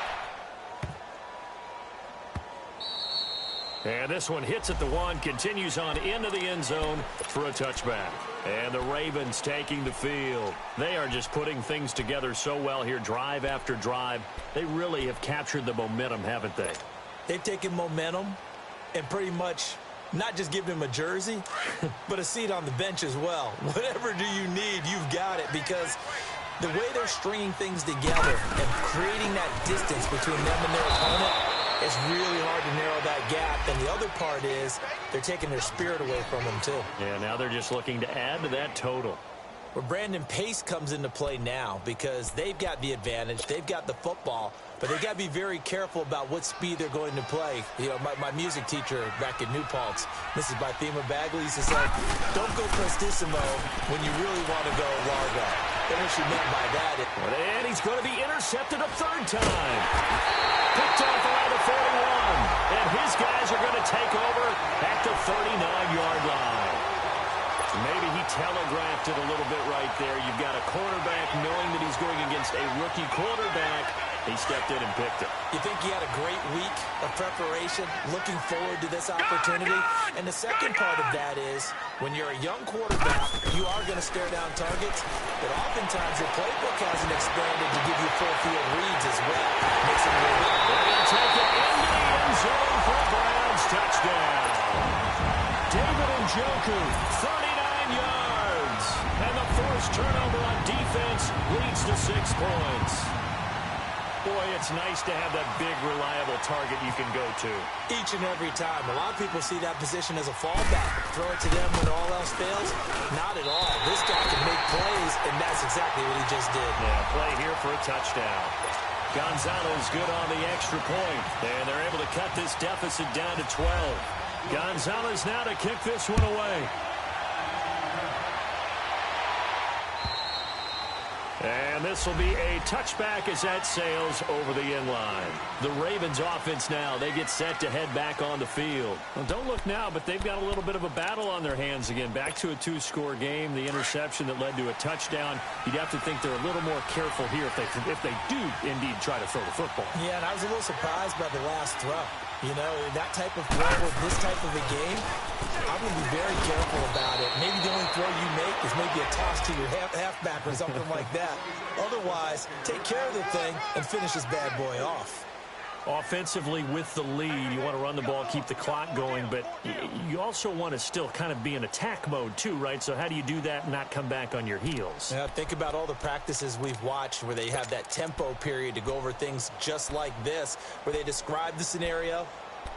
And this one hits at the 1, continues on into the end zone for a touchback. And the Ravens taking the field. They are just putting things together so well here, drive after drive. They really have captured the momentum, haven't they? They've taken momentum and pretty much not just given him a jersey, but a seat on the bench as well. Whatever do you need, you've got it, because the way they're stringing things together and creating that distance between them and their opponent, it's really hard to narrow that gap. And the other part is they're taking their spirit away from them, too. Yeah, now they're just looking to add to that total. Where Brandon Pace comes into play now, because they've got the advantage, they've got the football, but they've got to be very careful about what speed they're going to play. You know, my music teacher back in New Paltz, Mrs. Bythema Bagley, used to say, don't go prestissimo when you really want to go largo. And what she meant by that is... And he's going to be intercepted a 3rd time. Picked off around the 41. And his guys are going to take over at the 39-yard line. Maybe he telegraphed it a little bit right there. You've got a quarterback knowing that he's going against a rookie quarterback. He stepped in and picked it. You think he had a great week of preparation, looking forward to this opportunity? And the second part of that is, when you're a young quarterback, you are going to stare down targets, but oftentimes your playbook hasn't expanded to give you full field reads as well. Makes it a little bit. They're going to take it into the end zone for a Browns touchdown. David Njoku, 39 yards. And the forced turnover on defense leads to 6 points. Boy, it's nice to have that big, reliable target you can go to. Each and every time. A lot of people see that position as a fallback. Throw it to them when all else fails. Not at all. This guy can make plays, and that's exactly what he just did. Yeah, play here for a touchdown. Gonzalez good on the extra point, and they're able to cut this deficit down to 12. Gonzalez now to kick this one away. And this will be a touchback as that sails over the end line. The Ravens offense now, they get set to head back on the field. Well, don't look now, but they've got a little bit of a battle on their hands again. Back to a 2-score game, the interception that led to a touchdown. You'd have to think they're a little more careful here if they do indeed try to throw the football. Yeah, and I was a little surprised by the last throw. You know, that type of throw with this type of a game, I'm going to be very careful about it. Maybe the only throw you make is maybe a toss to your halfback or something like that. Otherwise, take care of the thing and finish this bad boy off. Offensively with the lead, you want to run the ball, keep the clock going, but you also want to still kind of be in attack mode too, right? So how do you do that and not come back on your heels? Yeah, think about all the practices we've watched where they have that tempo period to go over things just like this, where they describe the scenario,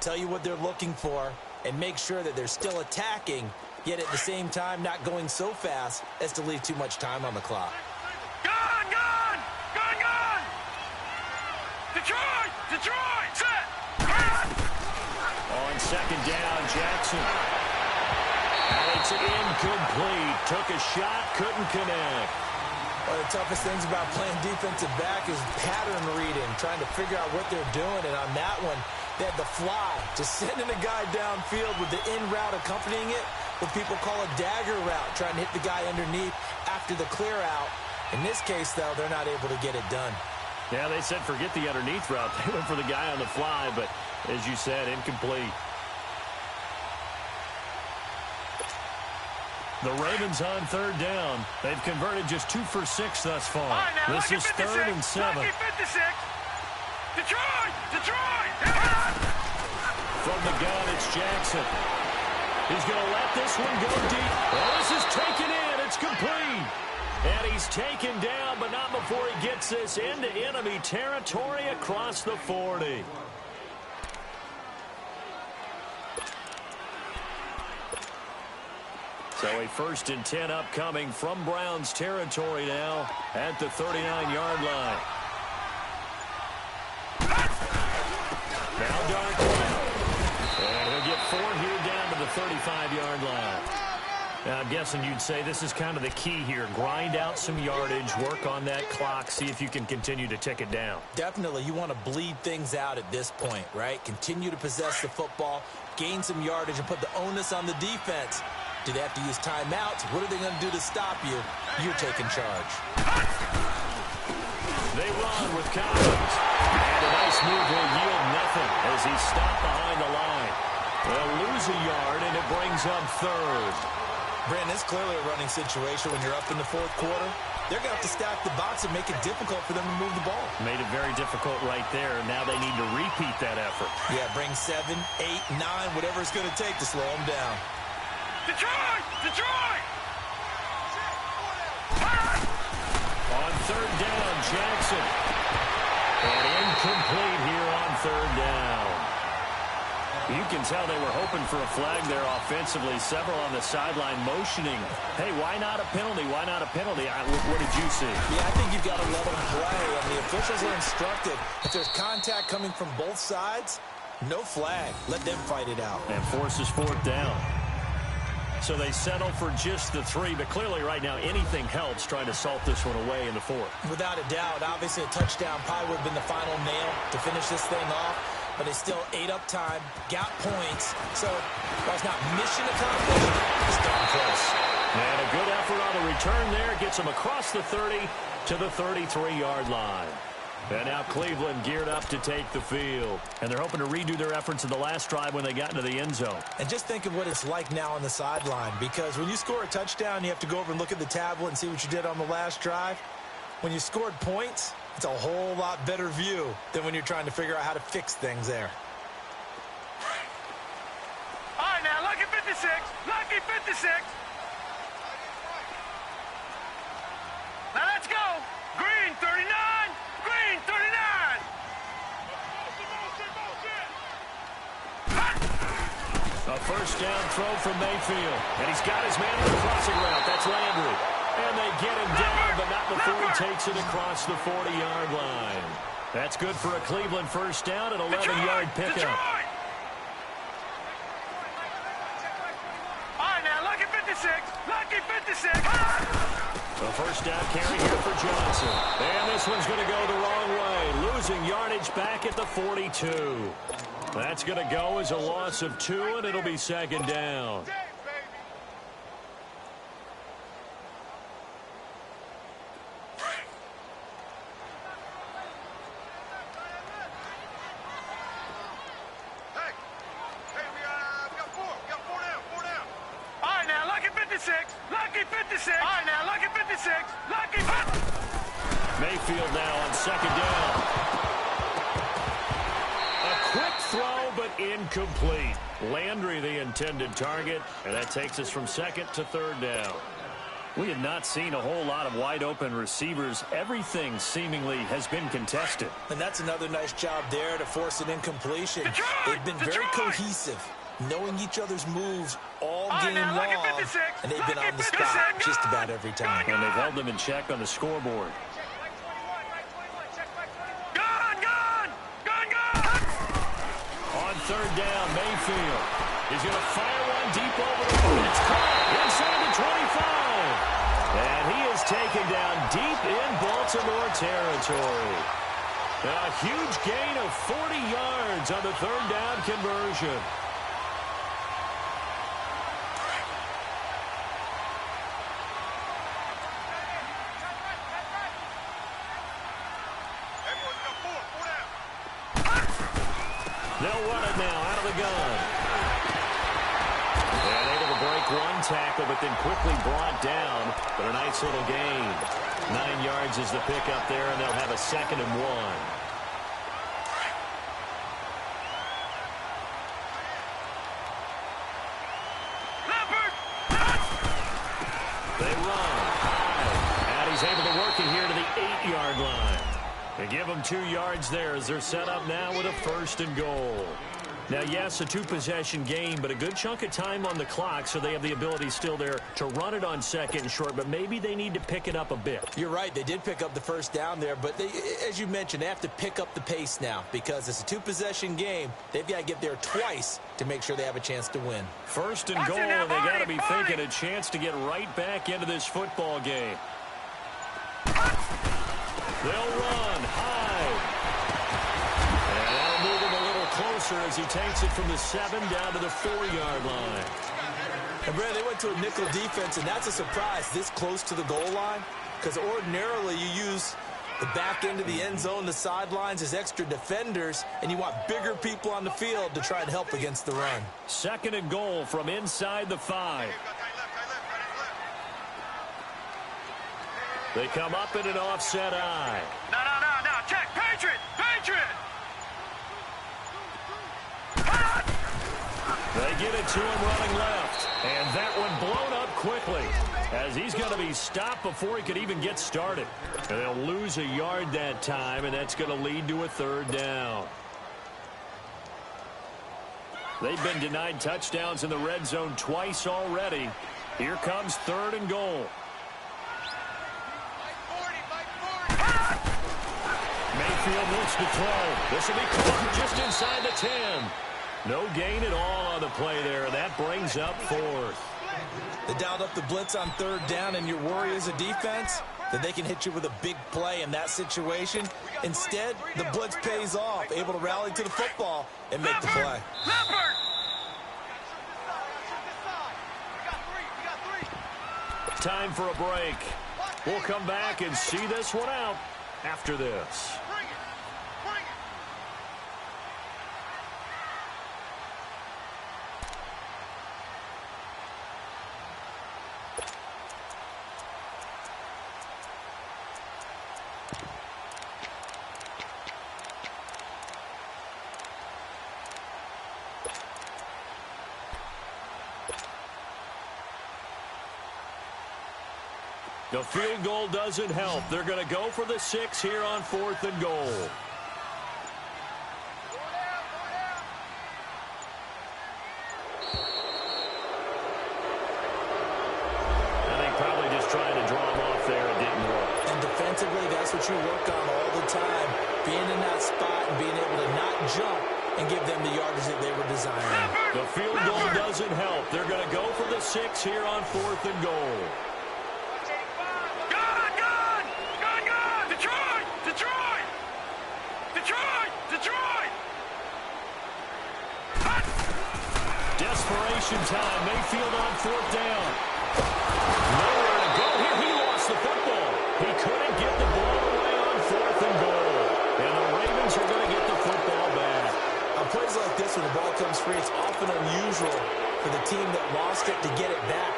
tell you what they're looking for, and make sure that they're still attacking, yet at the same time not going so fast as to leave too much time on the clock. Gone, gone! Gone, gone! Detroit! Detroit! Set! Run! On 2nd down, Jackson. And it's incomplete. Took a shot, couldn't connect. One of the toughest things about playing defensive back is pattern reading, trying to figure out what they're doing. And on that one, they had the fly, just sending a guy downfield with the in route accompanying it, what people call a dagger route, trying to hit the guy underneath after the clear out. In this case, though, they're not able to get it done. Yeah, they said forget the underneath route. They went for the guy on the fly, but as you said, incomplete. The Ravens on 3rd down. They've converted just 2 for 6 thus far. Right, now, this is 3rd and 7. Lucky 56. Detroit! Detroit! From the gun, it's Jackson. He's going to let this one go deep. Well, this is taken in. It's complete. And he's taken down, but not before he gets this into enemy territory across the 40. So a 1st and 10 upcoming from Browns territory now at the 39-yard line. Now Darkman. And he'll get 4 here down to the 35-yard line. Now, I'm guessing you'd say this is kind of the key here. Grind out some yardage, work on that clock, see if you can continue to tick it down. Definitely. You want to bleed things out at this point, right? Continue to possess the football, gain some yardage, and put the onus on the defense. Do they have to use timeouts? What are they going to do to stop you? You're taking charge. They run with Collins. And a nice move will yield nothing as he's stopped behind the line. They'll lose a yard, and it brings up 3rd. Brandon, it's clearly a running situation when you're up in the 4th quarter. They're going to have to stack the box and make it difficult for them to move the ball. Made it very difficult right there. Now they need to repeat that effort. Yeah, bring 7, 8, 9, whatever it's going to take to slow them down. Detroit! Detroit! On 3rd down, Jackson. And incomplete here on 3rd down. You can tell they were hoping for a flag there offensively. Several on the sideline motioning. Hey, why not a penalty? Why not a penalty? What did you see? Yeah, I think you've got to let them play. And the officials are instructed. If there's contact coming from both sides, no flag. Let them fight it out. And forces 4th down. So they settle for just the 3, but clearly right now anything helps trying to salt this one away in the 4th. Without a doubt, obviously a touchdown probably would have been the final nail to finish this thing off, but they still ate up time, got points, so while it's not mission accomplished, it's darn close. And a good effort on the return there gets them across the 30 to the 33-yard line. And now Cleveland geared up to take the field. And they're hoping to redo their efforts in the last drive when they got into the end zone. And just think of what it's like now on the sideline, because when you score a touchdown, you have to go over and look at the tablet and see what you did on the last drive. When you scored points, it's a whole lot better view than when you're trying to figure out how to fix things there. All right, now, lucky 56. Lucky 56. Now, let's go. Green, 39. Green, 39. A 1st down throw from Mayfield. And he's got his man on the crossing route. That's Landry. And they get him down, but not before he takes it across the 40-yard line. That's good for a Cleveland 1st down, an 11-yard pickup. Detroit. All right, now, lucky 56. Lucky 56. A 1st down carry here for Johnson. And this one's going to go the wrong way. Losing yardage back at the 42. That's going to go as a loss of 2, and it'll be 2nd down. Lucky 56. All right, now, lucky 56. Lucky 50. Mayfield now on 2nd down. A quick throw, but incomplete. Landry the intended target, and that takes us from 2nd to 3rd down. We have not seen a whole lot of wide-open receivers. Everything seemingly has been contested. And that's another nice job there to force an incompletion. They've been very cohesive, knowing each other's moves all game long, and they've been on the spot just about every time. And they've held them in check on the scoreboard. On 3rd down, Mayfield. He's going to fire one deep over the middle. It's caught inside the 25. And he is taken down deep in Baltimore territory. A huge gain of 40 yards on the 3rd down conversion. They'll run it now out of the gun. And able to break one tackle, but then quickly brought down. But a nice little gain. 9 yards is the pickup there, and they'll have a 2nd and 1. They run high. And he's able to work it here to the 8-yard line. They give them 2 yards there as they're set up now with a 1st and goal. Now, yes, a two-possession game, but a good chunk of time on the clock, so they have the ability still there to run it on second and short, but maybe they need to pick it up a bit. You're right. They did pick up the first down there, but they, as you mentioned, they have to pick up the pace now because it's a two-possession game. They've got to get there twice to make sure they have a chance to win. First and goal, and they got to be thinking a chance to get right back into this football game. They'll run high. And that'll move him a little closer as he takes it from the 7 down to the 4-yard line. And, Brad, they went to a nickel defense, and that's a surprise this close to the goal line because ordinarily you use the back end of the end zone, the sidelines as extra defenders, and you want bigger people on the field to try and help against the run. Second and goal from inside the 5. They come up in an offset eye. No. Check. Patriot. They get it to him running left. And that one blown up quickly as he's going to be stopped before he could even get started. And they'll lose a yard that time, and that's going to lead to a 3rd down. They've been denied touchdowns in the red zone twice already. Here comes 3rd and goal. Mayfield looks to throw. This will be caught just inside the 10. No gain at all on the play there. That brings up 4th. They dialed up the blitz on 3rd down, and your worry as a defense that they can hit you with a big play in that situation. Instead, the blitz pays off, able to rally to the football and make the play. Time for a break. We'll come back and see this one out after this. The field goal doesn't help. They're going to go for the 6 here on 4th and goal. I think probably just trying to draw him off there. It didn't work. And defensively, that's what you work on all the time. Being in that spot and being able to not jump and give them the yardage that they were desiring. The field goal doesn't help. They're going to go for the 6 here on 4th and goal. Desperation time. Mayfield on 4th down. Nowhere to go here. He lost the football. He couldn't get the ball away on 4th and goal. And the Ravens are going to get the football back. On plays like this, when the ball comes free, it's often unusual for the team that lost it to get it back.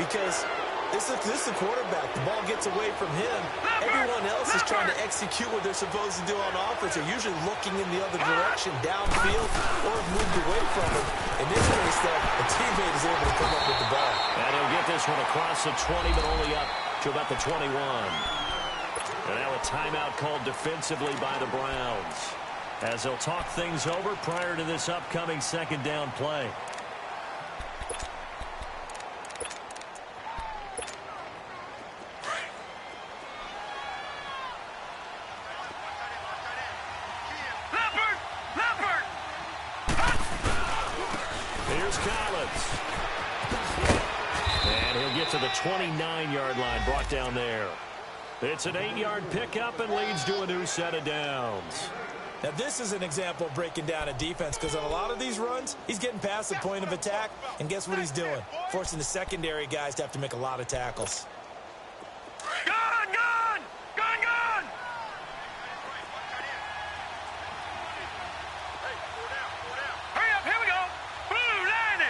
Because this is the quarterback. The ball gets away from him. Everyone else is trying to execute what they're supposed to do on offense. They're usually looking in the other direction, downfield, or have moved away from it. In this case, though, a teammate is able to come up with the ball. And he'll get this one across the 20, but only up to about the 21. And now a timeout called defensively by the Browns, as they'll talk things over prior to this upcoming 2nd down play. To the 29-yard line, brought down there. It's an 8-yard pickup and leads to a new set of downs. Now, this is an example of breaking down a defense because on a lot of these runs, he's getting past the point of attack, and guess what he's doing? Forcing the secondary guys to have to make a lot of tackles. Gone! Hurry up, here we go! Blue 90!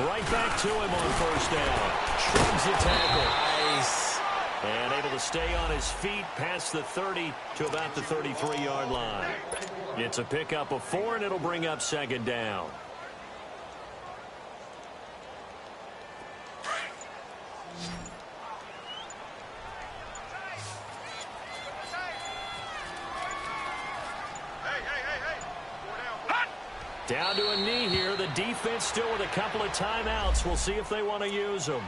Right back to him on 1st down. Shrugs the tackle. Nice. And able to stay on his feet past the 30 to about the 33-yard line. It's a pickup of 4, and it'll bring up 2nd down. Down to a knee here. The defense still with a couple of timeouts. We'll see if they want to use them.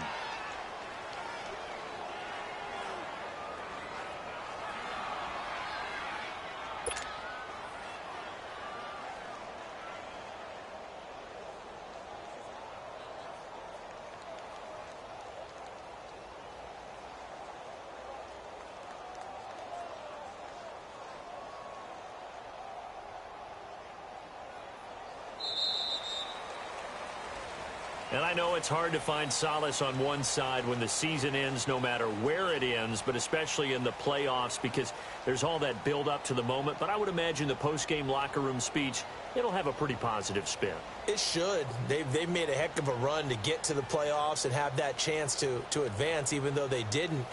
And I know it's hard to find solace on one side when the season ends, no matter where it ends, but especially in the playoffs because there's all that build up to the moment. But I would imagine the post-game locker room speech, it'll have a pretty positive spin. It should. They've made a heck of a run to get to the playoffs and have that chance to advance, even though they didn't.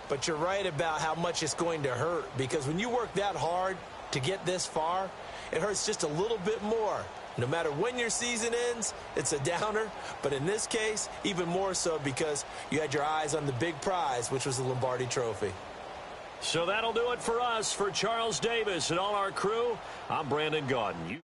But you're right about how much it's going to hurt because when you work that hard to get this far, it hurts just a little bit more. No matter when your season ends, it's a downer. But in this case, even more so because you had your eyes on the big prize, which was the Lombardi Trophy. So that'll do it for us. For Charles Davis and all our crew, I'm Brandon Gaudin.